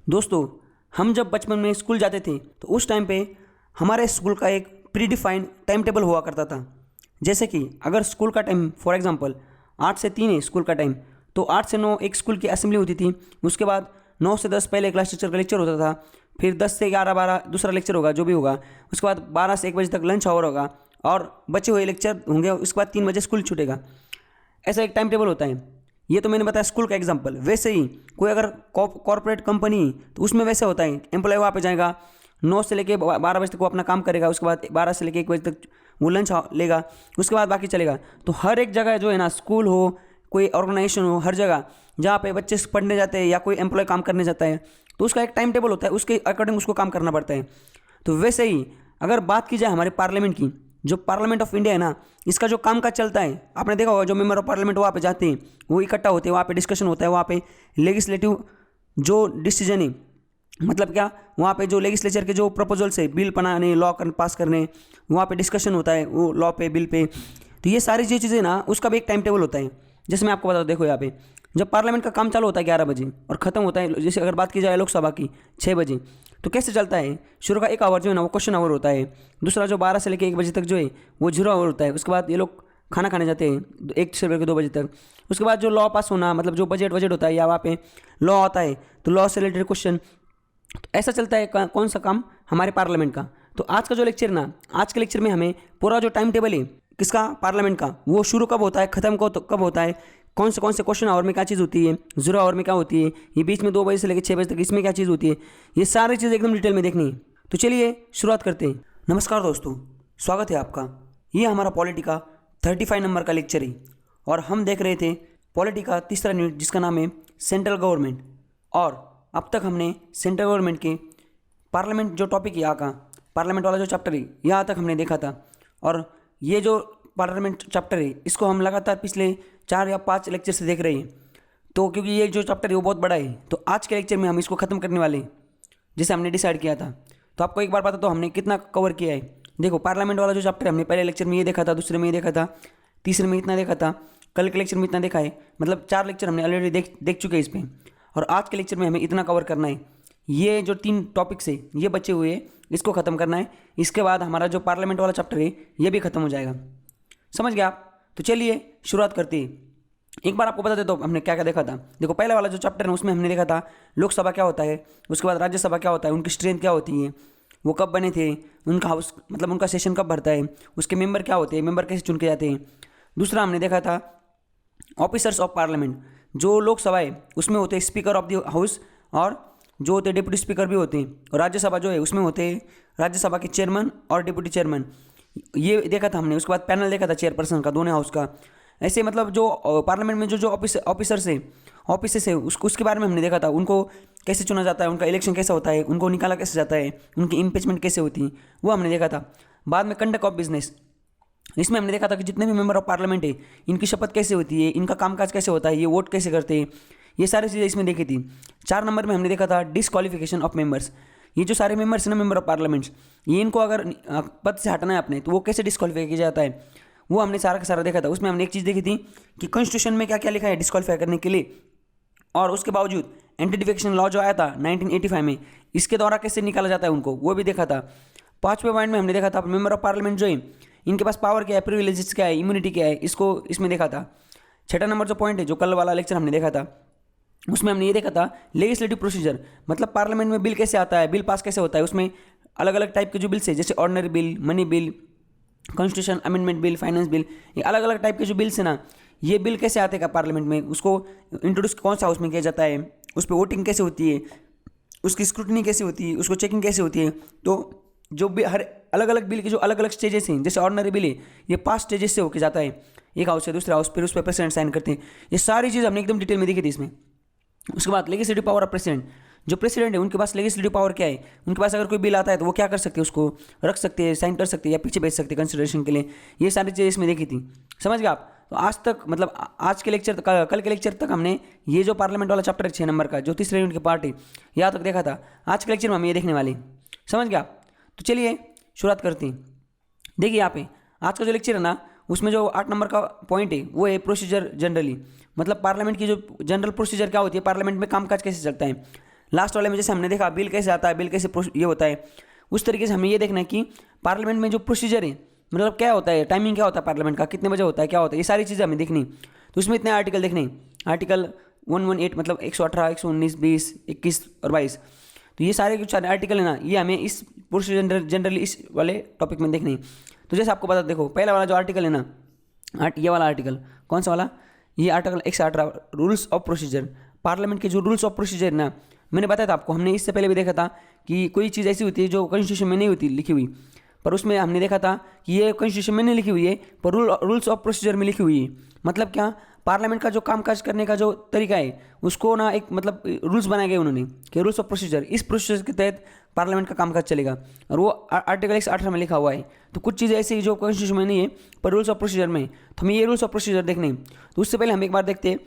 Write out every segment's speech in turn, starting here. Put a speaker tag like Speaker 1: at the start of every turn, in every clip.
Speaker 1: दोस्तों, हम जब बचपन में स्कूल जाते थे तो उस टाइम पे हमारे स्कूल का एक प्री डिफाइंड टाइम टेबल हुआ करता था। जैसे कि अगर स्कूल का टाइम फॉर एग्जांपल 8 से 3 है स्कूल का टाइम, तो 8 से 9 एक स्कूल की असेंबली होती थी। उसके बाद 9 से 10 पहले क्लास टीचर का लेक्चर होता था। फिर 10 से 11 12 दूसरा लेक्चर होगा जो भी होगा। उसके बाद 12 से 1 बजे तक लंच आवर होगा और बचे हुए लेक्चर होंगे। उसके बाद 3 बजे स्कूल छूटेगा। ऐसा एक टाइम टेबल होता है। ये तो मैंने बताया स्कूल का एग्जांपल। वैसे ही कोई अगर कॉर्पोरेट कंपनी, तो उसमें वैसे होता है। एम्प्लॉय वहाँ पे जाएगा, 9 से लेके 12 बजे तक वो अपना काम करेगा। उसके बाद 12 से लेके 1 बजे तक वो लंच लेगा। उसके बाद बाकी चलेगा। तो हर एक जगह जो है ना, स्कूल हो, कोई ऑर्गेनाइजेशन हो, हर जगह जहाँ पे बच्चे पढ़ने जाते हैं या कोई एम्प्लॉय काम करने जाता है, तो उसका एक टाइम टेबल होता है। उसके अकॉर्डिंग उसको काम करना पड़ता है। तो वैसे ही अगर बात की जाए हमारे पार्लियामेंट की, जो पार्लियामेंट ऑफ इंडिया है ना, इसका जो काम काज चलता है, आपने देखा होगा जो मेंबर ऑफ पार्लियामेंट वहाँ पे जाते हैं, वो इकट्ठा होते हैं, वहाँ पे डिस्कशन होता है। वहाँ पे लेजिस्लेटिव जो डिसीजन है, मतलब क्या, वहाँ पे जो लेजिस्लेचर के जो प्रपोजल्स है, बिल बनाने, लॉ पास करने, वहाँ पे डिस्कशन होता है वो लॉ पे, बिल पे। तो ये सारी जो चीज़ें ना, उसका भी एक टाइम टेबल होता है। जैसे मैं आपको बता दूँ, देखो यहाँ पे जब पार्लियामेंट का काम चालू होता है 11 बजे और ख़त्म होता है, जैसे अगर बात की जाए लोकसभा की 6 बजे, तो कैसे चलता है? शुरू का 1 आवर जो है ना, वो क्वेश्चन आवर होता है। दूसरा जो 12 से लेकर 1 बजे तक जो है वो 0 आवर होता है। उसके बाद ये लोग खाना खाने जाते हैं 1 से लेकर 2 बजे तक। उसके बाद जो लॉ पास होना, मतलब जो बजट होता है या वहाँ पे लॉ आता है, तो लॉ से रिलेटेड क्वेश्चन। तो ऐसा चलता है कौन सा काम? हमारे पार्लियामेंट का। तो आज का जो लेक्चर ना, आज के लेक्चर में हमें पूरा जो टाइम टेबल है किसका, पार्लियामेंट का, वो शुरू कब होता है, ख़त्म कब होता है, कौन से क्वेश्चन आवर में क्या चीज़ होती है, 0 आवर में क्या होती है, ये बीच में 2 बजे से लेकर 6 बजे तक इसमें क्या चीज़ होती है, ये सारी चीज़ एकदम डिटेल में देखनी है। तो चलिए शुरुआत करते हैं। नमस्कार दोस्तों, स्वागत है आपका। ये हमारा पॉलिटी का 35 नंबर का लेक्चर है और हम देख रहे थे पॉलिटी का तीसरा यूनिट, जिसका नाम है सेंट्रल गवर्नमेंट। और अब तक हमने सेंट्रल गवर्नमेंट के पार्लियामेंट जो टॉपिक है, यहाँ का पार्लियामेंट वाला जो चैप्टर है, यहाँ तक हमने देखा था। और ये जो पार्लियामेंट चैप्टर है, इसको हम लगातार पिछले 4 या 5 लेक्चर से देख रहे हैं। तो क्योंकि ये जो चैप्टर है वो बहुत बड़ा है, तो आज के लेक्चर में हम इसको ख़त्म करने वाले हैं, जैसे हमने डिसाइड किया था। तो आपको एक बार बता दो हमने कितना कवर किया है। देखो, पार्लियामेंट वाला जो चैप्टर है, हमने पहले लेक्चर में ये देखा था, दूसरे में ये देखा था, तीसरे में इतना देखा था, कल के लेक्चर में इतना देखा है। मतलब 4 लेक्चर हमने ऑलरेडी देख चुके हैं इस पर। और आज के लेक्चर में हमें इतना कवर करना है। ये जो 3 टॉपिक्स है ये बचे हुए हैं, इसको ख़त्म करना है। इसके बाद हमारा जो पार्लियामेंट वाला चैप्टर है ये भी ख़त्म हो जाएगा। समझ गया आप? तो चलिए शुरुआत करते हैं। एक बार आपको बता देता हूँ हमने क्या क्या देखा था। देखो, पहले वाला जो चैप्टर है उसमें हमने देखा था लोकसभा क्या होता है, उसके बाद राज्यसभा क्या होता है, उनकी स्ट्रेंथ क्या होती है, वो कब बने थे, उनका हाउस मतलब उनका सेशन कब भरता है, उसके मेंबर क्या होते हैं, मेंबर कैसे चुन के जाते हैं। दूसरा हमने देखा था ऑफिसर्स ऑफ पार्लियामेंट। जो लोकसभा है उसमें होते हैं स्पीकर ऑफ द हाउस, और जो होते हैं डिप्टी स्पीकर भी होते हैं। और राज्यसभा जो है उसमें होते हैं राज्यसभा के चेयरमैन और डिप्टी चेयरमैन। ये देखा था हमने। उसके बाद पैनल देखा था चेयरपर्सन का, दोनों हाउस का। ऐसे मतलब जो पार्लियामेंट में जो ऑफिसर्स है, ऑफिसेस है, उसके बारे में हमने देखा था। उनको कैसे चुना जाता है, उनका इलेक्शन कैसा होता है, उनको निकाला कैसे जाता है, उनकी इम्पीचमेंट कैसे होती है, वो हमने देखा था। बाद में कंडक्ट ऑफ बिजनेस, इसमें हमने देखा था कि जितने भी मेंबर ऑफ पार्लियामेंट है इनकी शपथ कैसे होती है, इनका कामकाज कैसे होता है, ये वोट कैसे करते हैं, ये सारी चीज़ें इसमें देखी थी। 4 नंबर में हमने देखा था डिसक्वालिफिकेशन ऑफ मेंबर्स। ये जो सारे मेंबर्स हैं ना, मेंबर ऑफ पार्लियामेंट्स, ये इनको अगर पद से हटाना है अपने, तो वो कैसे डिसक्वालीफाई किया जाता है, वो हमने सारा का सारा देखा था। उसमें हमने एक चीज़ देखी थी कि कॉन्स्टिट्यूशन में क्या क्या लिखा है डिसक्वालीफाई करने के लिए, और उसके बावजूद एंटी डिफेक्शन लॉ जो आया था 1985 में, इसके द्वारा कैसे निकाला जाता है उनको, वो भी देखा था। 5वें पॉइंट में हमने देखा था मेंबर ऑफ पार्लियामेंट जो है इनके पास पावर क्या है, प्रिविलेजेस क्या है, इम्यूनिटी क्या है, इसको इसमें देखा था। 6ठा नंबर जो पॉइंट है, जो कल वाला लेक्चर हमने देखा था, उसमें हमने ये देखा था लेजिस्लेटिव प्रोसीजर, मतलब पार्लियामेंट में बिल कैसे आता है, बिल पास कैसे होता है। उसमें अलग अलग टाइप के जो बिल्स है, जैसे ordinary bill, money bill, constitution amendment bill, finance bill, ये अलग अलग टाइप के जो बिल्स है ना, ये बिल कैसे आते हैं पार्लियामेंट में, उसको इंट्रोड्यूस कौन सा हाउस में किया जाता है, उस पर वोटिंग कैसे होती है, उसकी स्क्रूटनी कैसे होती है, उसको चेकिंग कैसे होती है। तो जो भी हर अलग अलग बिल के जो अलग अलग स्टेजेस हैं, जैसे ऑर्डिनरी बिल है, ये 5 स्टेजेस से होकर जाता है, एक हाउस से दूसरा हाउस, फिर उस पर प्रेसिडेंट साइन करते हैं। ये सारी चीज़ हमने एकदम डिटेल में देखी थी इसमें। उसके बाद लेजिस्लेटिव पावर ऑफ प्रेसिडेंट, जो प्रेसिडेंट है उनके पास लेजिस्लेटिव पावर क्या है, उनके पास अगर कोई बिल आता है तो वो क्या कर सकते हैं, उसको रख सकते हैं, साइन कर सकते हैं या पीछे भेज सकते हैं कंसिडरेशन के लिए। ये सारी चीज़ें इसमें देखी थी। समझ गए आप? तो आज तक मतलब आज के लेक्चर कल के लेक्चर तक हमने ये जो पार्लियामेंट वाला चैप्टर 6 नंबर का, जो तीसरे यूनिट के पार्ट है, यहाँ तक देखा था। आज के लेक्चर में हम ये देखने वाले। समझ गया? तो चलिए शुरुआत करते हैं। देखिए यहाँ पे आज का जो लेक्चर है ना, उसमें जो 8 नंबर का पॉइंट है वो है प्रोसीजर जनरली, मतलब पार्लियामेंट की जो जनरल प्रोसीजर क्या होती है, पार्लियामेंट में कामकाज कैसे चलता है। लास्ट वाले में जैसे हमने देखा बिल कैसे आता है, बिल कैसे ये होता है, उस तरीके से हमें ये देखना है कि पार्लियामेंट में जो प्रोसीजर है, मतलब क्या होता है, टाइमिंग क्या होता है पार्लियामेंट का, कितने बजे होता है, क्या होता है, ये सारी चीज़ें हमें देखनी। तो उसमें इतने आर्टिकल देखने, आर्टिकल 118 मतलब 118, 119, 20, 21 और 22। तो ये सारे कुछ आर्टिकल है ना, ये हमें इस प्रोसीजर जनरली इस वाले टॉपिक में देखनी। तो जैसे आपको पता, देखो पहला वाला जो आर्टिकल है ना, ये वाला आर्टिकल कौन सा वाला, ये article 118 rules of procedure. Parliament के जो रूल्स ऑफ प्रोसीजर ना, मैंने बताया था आपको, हमने इससे पहले भी देखा था कि कोई चीज़ ऐसी होती है जो कॉन्स्टिट्यूशन में नहीं होती लिखी हुई, पर उसमें हमने देखा था कि ये कॉन्स्टिट्यूशन में नहीं लिखी हुई है, पर रूल्स ऑफ प्रोसीजर में लिखी हुई है। मतलब क्या, पार्लियामेंट का जो कामकाज करने का जो तरीका है उसको ना एक मतलब रूल्स बनाए गए उन्होंने कि रूल्स ऑफ प्रोसीजर, इस प्रोसीजर के तहत पार्लियामेंट का कामकाज चलेगा, और वो आर्टिकल 118 में लिखा हुआ है। तो कुछ चीज़ें ऐसी जो कॉन्स्टिट्यूशन में नहीं है पर रूल्स ऑफ प्रोसीजर में, तो हमें ये रूल्स ऑफ प्रोसीजर देखने। तो उससे पहले हम एक बार देखते हैं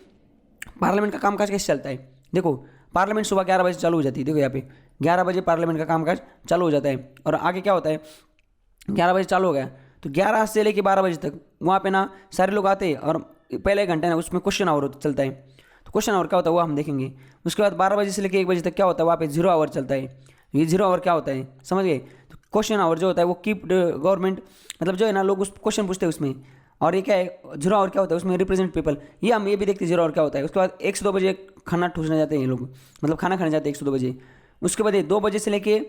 Speaker 1: पार्लियामेंट का कामकाज कैसे चलता है। देखो पार्लियामेंट सुबह 11 बजे चालू हो जाती है, देखो यहाँ पे 11 बजे पार्लियामेंट का कामकाज चालू हो जाता है, और आगे क्या होता है, 11 बजे चालू हो गया तो 11 से लेकर 12 बजे तक वहाँ पे ना सारे लोग आते हैं, और पहले 1 घंटे ना उसमें क्वेश्चन आवर चलता है। तो क्वेश्चन आवर क्या होता है वो हम देखेंगे। उसके बाद 12 बजे से लेकर 1 बजे तक क्या होता है, वहाँ पे 0 आवर चलता है। ये 0 आवर क्या होता है समझ गए। तो क्वेश्चन आवर जो होता है वो कीप गवर्नमेंट, मतलब जो है ना लोग उस क्वेश्चन पूछते हैं उसमें, और ये क्या है 0 आवर क्या होता है उसमें रिप्रेजेंट पीपल, ये हम ये भी देखते हैं 0 आवर क्या होता है। उसके बाद 1 से 2 बजे खाना ठूसने जाते हैं ये लोग, मतलब खाना खाने जाते हैं 1 से 2 बजे। उसके बाद 2 बजे से लेके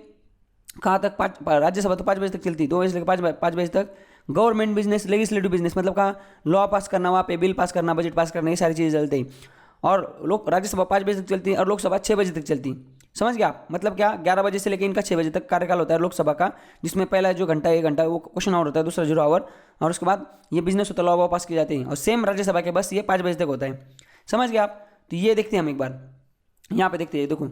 Speaker 1: कहाँ तक, 5 राज्यसभा तो 5 बजे तक चलती है, 2 बजे से लेकर 5 बजे तक गवर्नमेंट बिजनेस, लेजिस्लेटिव बिजनेस, मतलब कहाँ लॉ पास करना, वहाँ पे बिल पास करना, बजट पास करना, ये सारी चीज़ें चलती हैं। और लोग राज्यसभा 5 बजे तक चलती है और लोकसभा 6 बजे तक चलती। समझ गया आप, मतलब क्या 11 बजे से लेकर इनका 6 बजे तक कार्यकाल होता है लोकसभा का, जिसमें पहला जो घंटा 1 घंटा वो क्वेश्चन आवर होता है, दूसरा 0 आवर, और उसके बाद ये बिजनेस होता है, लॉ पास किए जाते हैं। और सेम राज्यसभा के बस ये 5 बजे तक होता है। समझ गया आप। तो ये देखते हैं हम एक बार, यहाँ पे देखते हैं, देखो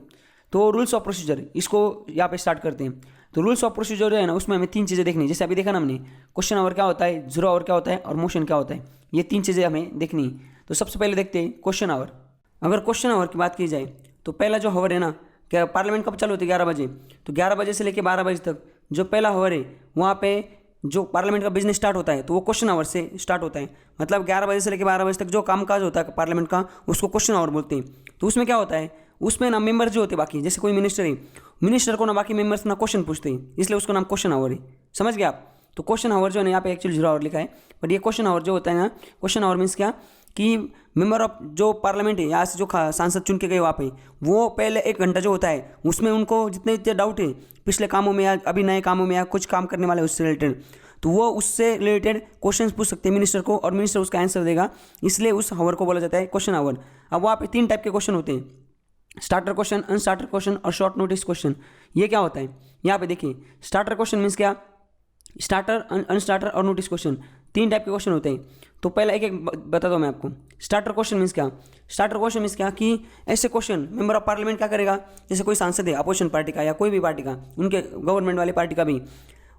Speaker 1: तो रूल्स ऑफ प्रोसीजर, इसको यहाँ पे स्टार्ट करते हैं। तो रूल्स ऑफ प्रोसीजर जो है ना उसमें हमें 3 चीज़ें देखनी है। जैसे अभी देखा ना हमने, क्वेश्चन आवर क्या होता है, 0 आवर क्या होता है, और मोशन क्या होता है, ये 3 चीज़ें हमें देखनी है। तो सबसे पहले देखते हैं क्वेश्चन आवर। अगर क्वेश्चन आवर की बात की जाए तो पहला जो हावर है ना, क्या पार्लियामेंट कब चालू होती है, 11 बजे, तो 11 बजे से लेकर 12 बजे तक जो पहला हावर है वहाँ पे जो पार्लियामेंट का बिजनेस स्टार्ट होता है तो वो क्वेश्चन आवर से स्टार्ट होता है। मतलब 11 बजे से लेकर 12 बजे तक जो कामकाज होता है पार्लियामेंट का उसको क्वेश्चन आवर बोलते हैं। तो उसमें क्या होता है, उसमें ना मेंबर जो होते हैं बाकी, जैसे कोई मिनिस्टर है, मिनिस्टर को ना बाकी मेंबर्स ना क्वेश्चन पूछते हैं, इसलिए उसका नाम क्वेश्चन आवर है। समझ गए आप। तो क्वेश्चन आवर जो है ना यहाँ पे एक्चुअली 0 आवर लिखा है, बट ये क्वेश्चन आवर जो होता है ना, क्वेश्चन आवर मीन्स क्या कि मेंबर ऑफ जो पार्लियामेंट है, यहाँ से जो सांसद चुन के गए वहाँ पे, वो पहले 1 घंटा जो होता है उसमें उनको जितने जितने डाउट है पिछले कामों में या अभी नए कामों में या कुछ काम करने वाले उससे रिलेटेड, तो वो उससे रिलेटेड क्वेश्चन पूछ सकते हैं मिनिस्टर को, और मिनिस्टर उसका आंसर देगा, इसलिए उस हावर को बोला जाता है क्वेश्चन आवर। अब वहाँ पे 3 टाइप के क्वेश्चन होते हैं, स्टार्टर क्वेश्चन, अनस्टार्टर क्वेश्चन और शॉर्ट नोटिस क्वेश्चन। ये क्या होता है यहाँ पे देखिए, स्टार्टर क्वेश्चन मीन्स क्या, स्टार्टर, अनस्टार्टर और नोटिस क्वेश्चन, 3 टाइप के क्वेश्चन होते हैं। तो पहला एक एक बता दो मैं आपको। स्टार्टर क्वेश्चन मीन्स क्या, स्टार्टर क्वेश्चन मीन्स क्या कि ऐसे क्वेश्चन मेंबर ऑफ पार्लियामेंट क्या करेगा, जैसे कोई सांसद है अपोजिशन पार्टी का या कोई भी पार्टी का, उनके गवर्नमेंट वाली पार्टी का भी,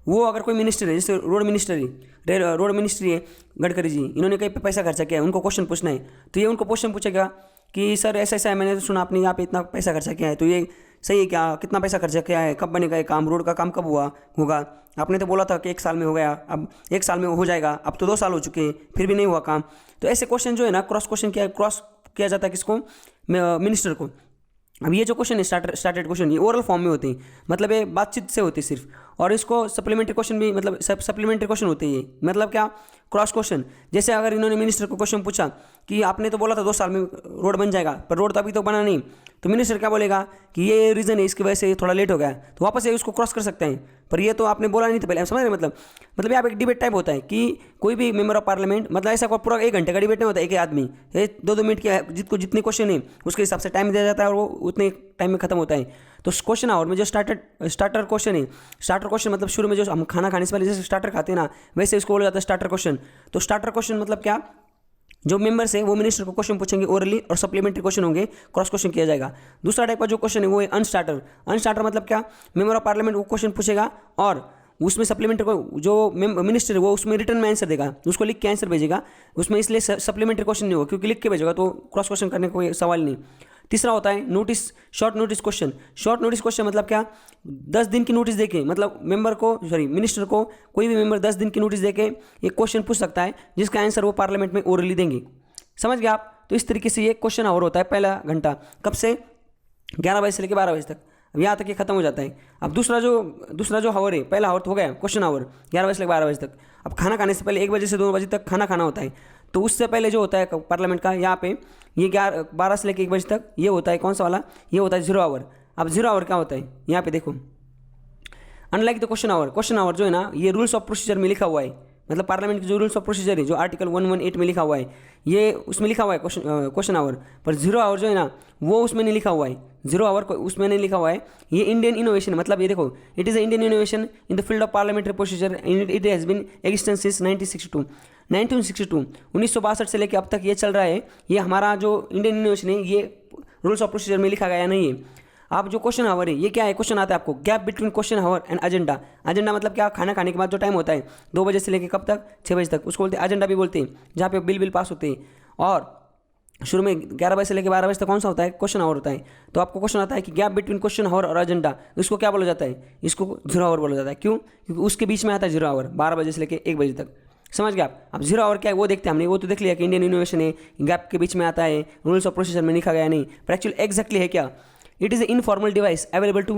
Speaker 1: वो अगर कोई मिनिस्टर है, जैसे रोड मिनिस्ट्री है गडकरी जी, इन्होंने कहीं पे पैसा खर्चा किया है, उनको क्वेश्चन पूछना है, तो ये उनको क्वेश्चन पूछेगा कि सर ऐसा ऐसा है, मैंने तो सुना आपने यहाँ पे इतना पैसा खर्चा किया है, तो ये सही है क्या, कितना पैसा खर्चा किया है, कब बनेगा ये काम, रोड का काम कब होगा, आपने तो बोला था कि 1 साल में हो गया, अब 1 साल में हो जाएगा, अब तो 2 साल हो चुके हैं फिर भी नहीं हुआ काम। तो ऐसे क्वेश्चन जो है ना क्रॉस किया जाता है किसको, मिनिस्टर को। अब ये जो क्वेश्चन है स्टार्टेड क्वेश्चन, ये ओरल फॉर्म में होते हैं, मतलब ये बातचीत से होती है सिर्फ, और इसको सप्लीमेंट्री क्वेश्चन भी, मतलब सप्लीमेंट्री क्वेश्चन होते हैं ये, मतलब क्या, क्रॉस क्वेश्चन। जैसे अगर इन्होंने मिनिस्टर को क्वेश्चन पूछा कि आपने तो बोला था 2 साल में रोड बन जाएगा, पर रोड तो अभी तो बना नहीं, तो मिनिस्टर क्या बोलेगा कि ये रीज़न है, इसकी वजह से थोड़ा लेट हो गया, तो वापस ये उसको क्रॉस कर सकते हैं, पर ये तो आपने बोला नहीं था पहले। समझ रहे मतलब यहाँ पे एक डिबेट टाइप होता है कि कोई भी मेंबर ऑफ पार्लियामेंट, मतलब ऐसा कोई पूरा 1 घंटे का डिबेट नहीं होता, एक आदमी 2-2 मिनट की जितने क्वेश्चन है उसके हिसाब से टाइम दिया जाता है और वो उतने टाइम में खत्म होता है। तो क्वेश्चन आवर में जो स्टार्टर क्वेश्चन है, स्टार्टर क्वेश्चन मतलब शुरू में जो हम खाना खाने से पहले जैसे स्टार्टर खाते हैं ना, वैसे इसको बोला जाता है स्टार्टर क्वेश्चन। तो स्टार्टर क्वेश्चन मतलब क्या, जो मेंबर्स है वो मिनिस्टर को क्वेश्चन पूछेंगे ओरली, और सप्लीमेंट्री क्वेश्चन होंगे, क्रॉस क्वेश्चन किया जाएगा। दूसरा टाइप का जो क्वेश्चन है वो है अनस्टार्टर मतलब क्या, मेंबर ऑफ पार्लियामेंट वो क्वेश्चन पूछेगा और उसमें सप्लीमेंट्री को जो मिनिस्टर है वो उसमें रिटर्न में आंसर देगा, उसको लिख के आंसर भेजेगा उसमें, इसलिए सप्लीमेंट्री क्वेश्चन नहीं होगा क्योंकि लिख के भेजेगा तो क्रॉस क्वेश्चन करने का कोई सवाल नहीं। तीसरा होता है short notice question. Short notice question मतलब क्या, 10 दिन की नोटिस देके, मतलब मिनिस्टर को कोई भी मेंबर 10 दिन की नोटिस देके एक क्वेश्चन पूछ सकता है जिसका आंसर वो पार्लियामेंट में ओरली देंगे। समझ गए आप। तो इस तरीके से ये क्वेश्चन आवर होता है पहला घंटा, कब से 11 बजे से लेकर 12 बजे तक, अब यहाँ तक ये खत्म हो जाता है। अब दूसरा जो हावर है, पहला हावर तो हो गया क्वेश्चन हावर 11 बजे से लेकर 12 बजे तक। अब खाना खाने से पहले 1 बजे से 2 बजे तक खाना खाना होता है, तो उससे पहले जो होता है पार्लियामेंट का यहाँ पे ये 12 से लेकर 1 बजे तक ये होता है कौन सा वाला, ये होता है जीरो आवर। अब जीरो आवर क्या होता है यहाँ पे देखो, अनलाइक द क्वेश्चन आवर जो है ना ये रूल्स ऑफ प्रोसीजर में लिखा हुआ है, मतलब पार्लियामेंट के जो रूल्स ऑफ प्रोसीजर है जो आर्टिकल 118 में लिखा हुआ है ये उसमें लिखा हुआ है क्वेश्चन आवर, पर जीरो आवर जो है ना वो उसमें नहीं लिखा हुआ है, जीरो आवर उसमें नहीं लिखा हुआ है। ये इंडियन इनोवेशन, मतलब ये देखो it is a Indian innovation in the field of parliamentary procedure, it has been existence since 1962 1962 से लेकर अब तक ये चल रहा है। ये हमारा जो इंडियन इनोवेशन है ये रूल्स ऑफ प्रोसीजर में लिखा गया नहीं है। आप जो क्वेश्चन आवर है ये क्या है, क्वेश्चन आता है आपको gap between question our and agenda. Agenda मतलब क्या, खाना खाने के बाद जो टाइम होता है 2 बजे से लेकर कब तक, 6 बजे तक, उसको बोलते हैं एजेंडा भी बोलते हैं, जहाँ पे बिल पास होते हैं। और शुरू में 11 बजे से लेकर 12 बजे तक कौन सा होता है, क्वेश्चन आवर होता है। तो आपको क्वेश्चन आता है कि गैप बिटवीन क्वेश्चन आवर और एजेंडा, इसको क्या बोला जाता है, इसको जीरो आवर बोला जाता है। क्यों, क्योंकि उसके बीच में आता है जीरो आवर 12 बजे से लेकर 1 बजे तक। समझ गया आप। अब जीरो आवर क्या है वो देखते हैं हमने, वो तो देख लिया कि इंडियन इनोवेशन है, गैप के बीच में आता है, रूल्स ऑफ प्रोसीजर में लिखा गया नहीं, पर एक्चुअली एग्जैक्टली है क्या, it is a informal device available to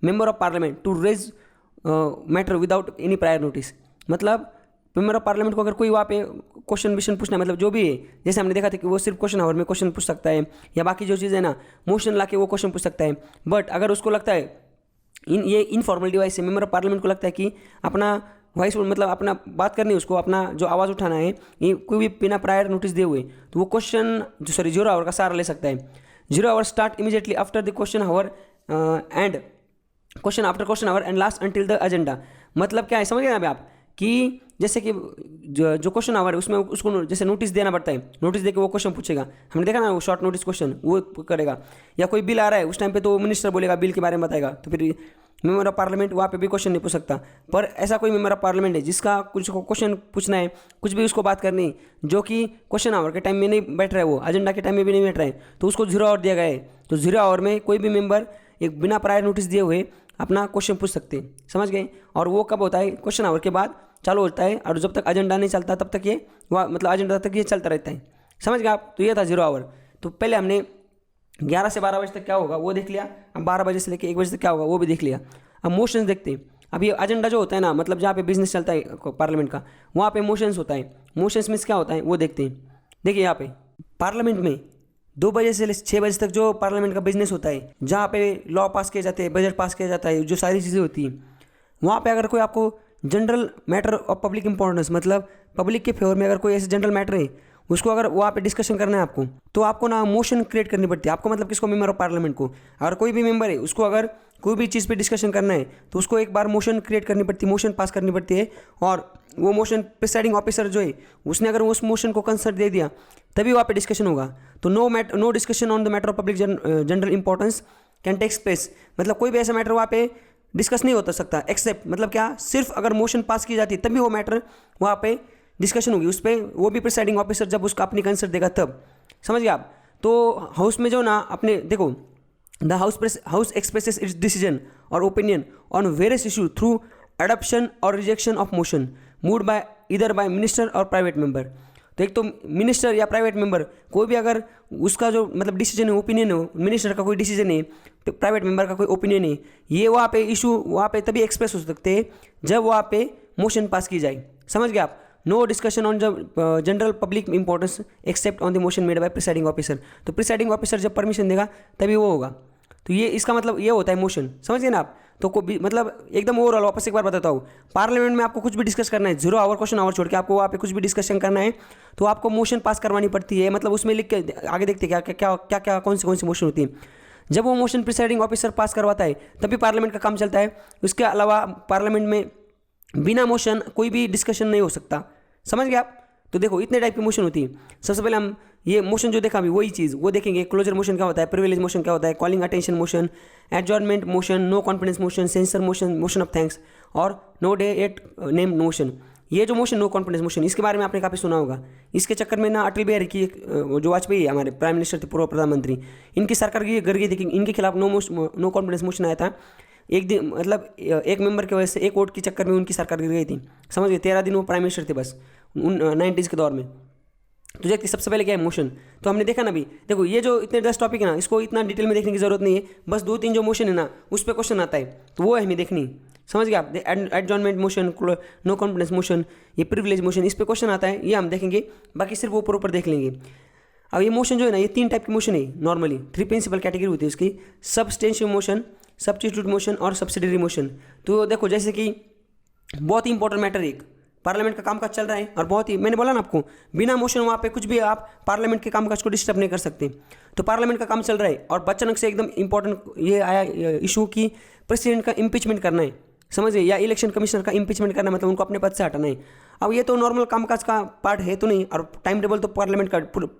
Speaker 1: member of parliament to raise matter without any prior notice. मतलब मेंबर ऑफ पार्लियामेंट को अगर कोई वहाँ पे क्वेश्चन पूछना है, मतलब जो भी है, जैसे हमने देखा था कि वो सिर्फ क्वेश्चन आवर में क्वेश्चन पूछ सकता है, या बाकी जो चीज़ है ना मोशन ला के वो क्वेश्चन पूछ सकता है। बट अगर उसको लगता है ये इनफॉर्मल डिवाइस है, मेंबर ऑफ पार्लियामेंट को लगता है कि अपना वॉइस मतलब अपना बात करनी है, उसको अपना जो आवाज़ उठाना है, ये कोई भी बिना प्रायर नोटिस दिए हुए, तो वो क्वेश्चन जीरो आवर का सहारा ले सकता है। Zero hour start immediately after the question our and question after question our and last until the agenda. मतलब क्या है समझ गए अभी आप, कि जैसे कि जो क्वेश्चन आवर है उसमें उसको जैसे नोटिस देना पड़ता है, नोटिस देके वो क्वेश्चन पूछेगा, हमने देखा ना वो शॉर्ट नोटिस क्वेश्चन वो करेगा। या कोई बिल आ रहा है उस टाइम पे तो मिनिस्टर बोलेगा बिल के बारे में बताएगा, तो फिर मेंबर ऑफ पार्लियामेंट वहाँ पे भी क्वेश्चन नहीं पूछ सकता। पर ऐसा कोई मेंबर ऑफ पार्लियामेंट है जिसका कुछ क्वेश्चन पूछना है, कुछ भी उसको बात करनी, जो कि क्वेश्चन आवर के टाइम में नहीं बैठ रहा है, वो एजेंडा के टाइम में भी नहीं बैठ रहा है, तो उसको जीरो आवर दिया गया है। तो जीरो आवर में कोई भी मेंबर एक बिना प्रायर नोटिस दिए हुए अपना क्वेश्चन पूछ सकते हैं, समझ गए। और वो कब होता है, क्वेश्चन आवर के बाद चालू होता है, और जब तक एजेंडा नहीं चलता तब तक ये मतलब एजेंडा तक ये चलता रहता है, समझ गए आप। तो ये था जीरो आवर। तो पहले हमने 11 से 12 बजे तक क्या होगा वो देख लिया, अब 12 बजे से लेकर 1 बजे तक क्या होगा वो भी देख लिया। अब मोशंस देखते हैं। अब ये एजेंडा जो होता है ना, मतलब जहाँ पे बिजनेस चलता है पार्लियामेंट का, वहाँ पे मोशंस होता है। मोशंस में क्या होता है वो देखते हैं। देखिए यहाँ पे पार्लियामेंट में 2 बजे से 6 बजे तक जो पार्लियामेंट का बिजनेस होता है, जहाँ पे लॉ पास किए जाते हैं, बजट पास किया जाता है, जो सारी चीज़ें होती हैं, वहाँ पे अगर कोई आपको general matter of public importance, मतलब पब्लिक के फेवर में अगर कोई ऐसे जनरल मैटर है उसको अगर वहाँ पे डिस्कशन करना है आपको, तो आपको ना मोशन क्रिएट करनी पड़ती है आपको, मतलब किसको, मेंबर ऑफ पार्लियामेंट को। अगर कोई भी मेंबर है उसको अगर कोई भी चीज़ पे डिस्कशन करना है तो उसको एक बार मोशन क्रिएट करनी पड़ती है, मोशन पास करनी पड़ती है। और वो मोशन प्रिसाइडिंग ऑफिसर जो है उसने अगर उस मोशन को कंसर्ट दे दिया तभी वहाँ पे डिस्कशन होगा। तो no discussion on the matter of public general importance can takes place, मतलब कोई भी ऐसा मैटर वहाँ पे डिस्कस नहीं होता सकता, एक्सेप्ट मतलब क्या, सिर्फ अगर मोशन पास की जाती है तभी वो मैटर वहाँ पे डिस्कशन होगी उस पर, वो भी प्रिसाइडिंग ऑफिसर जब उसका अपनी कंसर्ट देगा तब, समझ गए आप। तो हाउस में जो ना अपने देखो, the house expresses its decision और opinion on various issue through adoption और rejection of motion moved by either by minister और प्राइवेट मेंबर। तो एक तो मिनिस्टर या प्राइवेट मेंबर कोई भी अगर उसका जो मतलब डिसीजन है, ओपिनियन हो, मिनिस्टर का कोई डिसीजन है, प्राइवेट मेंबर का कोई ओपिनियन है, ये वहाँ पे इशू वहाँ पे तभी एक्सप्रेस हो सकते हैं जब वहाँ पे मोशन पास की जाए, समझ गए आप। No discussion on general public importance except on the motion made by presiding officer. तो प्रिसाइडिंग ऑफिसर जब परमिशन देगा तभी वो होगा। तो ये इसका मतलब ये होता है मोशन, समझ गए ना आप। तो मतलब एकदम ओवरऑल वापस एक बार बताता हूँ, पार्लियामेंट में आपको कुछ भी डिस्कस करना है, जीरो आवर क्वेश्चन आवर छोड़ के आपको वहाँ पे कुछ भी डिस्कशन करना है तो आपको मोशन पास करवानी पड़ती है। मतलब उसमें लिख के आगे देखते क्या क्या क्या क्या कौन सी मोशन होती है। जब वो मोशन प्रिसाइडिंग ऑफिसर पास करवाता है तभी पार्लियामेंट का काम चलता है। उसके अलावा पार्लियामेंट में बिना मोशन कोई भी डिस्कशन नहीं हो सकता, समझ गए आप। तो देखो इतने टाइप की मोशन होती है। सबसे पहले हम ये मोशन जो देखा अभी वही चीज़ वो देखेंगे। क्लोजर मोशन क्या होता है, प्रिविलेज मोशन क्या होता है, calling attention motion, adjournment motion, no confidence motion, sensor motion, motion of thanks और no day yet name motion. ये जो मोशन नो कॉन्फिडेंस मोशन, इसके बारे में आपने काफ़ी सुना होगा। इसके चक्कर में ना अटल बिहारी की जो वाजपेयी है हमारे प्राइम मिनिस्टर थे, पूर्व प्रधानमंत्री, इनकी सरकार की गिर गई थी, इनके खिलाफ नो कॉन्फिडेंस मोशन आया था। एक दिन मतलब एक मेंबर की वजह से, एक वोट के चक्कर में उनकी सरकार गिर गई थी, समझ गए। 13 दिन वो प्राइम मिनिस्टर थे बस 90s के दौर में। तो देखिए सबसे पहले क्या है मोशन। तो हमने देखा ना अभी, देखो ये जो इतने 10 टॉपिक है ना, इसको इतना डिटेल में देखने की जरूरत नहीं है, बस 2-3 जो मोशन है ना उस पर क्वेश्चन आता है, तो वो है हमें देखनी। समझ गए आप? Adjournment motion, no confidence motion, ये प्रिविलेज मोशन, इस पर क्वेश्चन आता है, ये हम देखेंगे, बाकी सिर्फ वो ऊपर देख लेंगे। अब ये मोशन जो है ना, ये 3 टाइप की मोशन है नॉर्मली, 3 प्रिंसिपल कैटेगरी होती है इसकी, सबस्टेंशियल मोशन, सब्स्टिट्यूट मोशन और सब्सिडरी मोशन। तो देखो जैसे कि बहुत ही इंपॉर्टेंट मैटर एक, पार्लियामेंट का कामकाज चल रहा है और बहुत ही, मैंने बोला ना आपको, बिना मोशन वहाँ पे कुछ भी आप पार्लियामेंट के कामकाज को डिस्टर्ब नहीं कर सकते। तो पार्लियामेंट का काम चल रहा है और अचानक से एकदम इंपॉर्टेंट ये आया इशू की प्रेसिडेंट का इम्पीचमेंट करना है, समझिए, या इलेक्शन कमिश्नर का इम्पीचमेंट करना, मतलब उनको अपने पद से हटाना है। अब ये तो नॉर्मल कामकाज का पार्ट है तो नहीं, और टाइम टेबल तो पार्लियामेंट का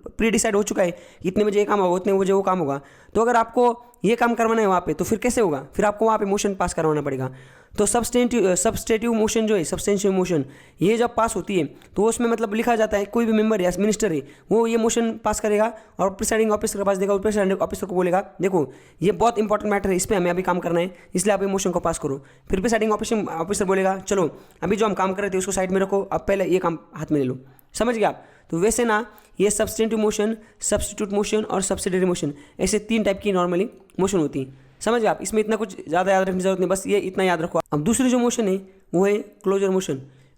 Speaker 1: प्री डिसाइड हो चुका है, इतने बजे ये काम होगा, उतने बजे वो काम होगा। तो अगर आपको ये काम करवाना है वहाँ पे, तो फिर कैसे होगा? फिर आपको वहाँ पे मोशन पास करवाना पड़ेगा। तो सबस्टेटिव मोशन जो है, सब्सटेंशियल मोशन, ये जब पास होती है तो उसमें मतलब लिखा जाता है, कोई भी मेंबर या मिनिस्टर है वो ये मोशन पास करेगा और प्रिसाइडिंग ऑफिसर के पास देगा, और प्रिसाइडिंग ऑफिसर को बोलेगा देखो ये बहुत इंपॉर्टेंट मैटर है, इस पर हमें अभी काम करना है, इसलिए आप ये मोशन को पास करो। फिर प्रिसाइडिंग ऑफिसर बोलेगा चलो अभी जो हम काम कर रहे थे उसको साइड में रखो, अब पहले ये काम हाथ में ले लो। समझ गए आप? तो वैसे ना ये सबस्टेंटिव मोशन, सब्स्टिट्यूट मोशन और सब्सिडरी मोशन, ऐसे 3 टाइप की नॉर्मली मोशन होती है। समझ गए आप? इसमें इतना कुछ ज़्यादा याद रखने की जरूरत नहीं, बस ये इतना याद रखो। अब दूसरी जो मोशन है वो है क्लोजर मोशन।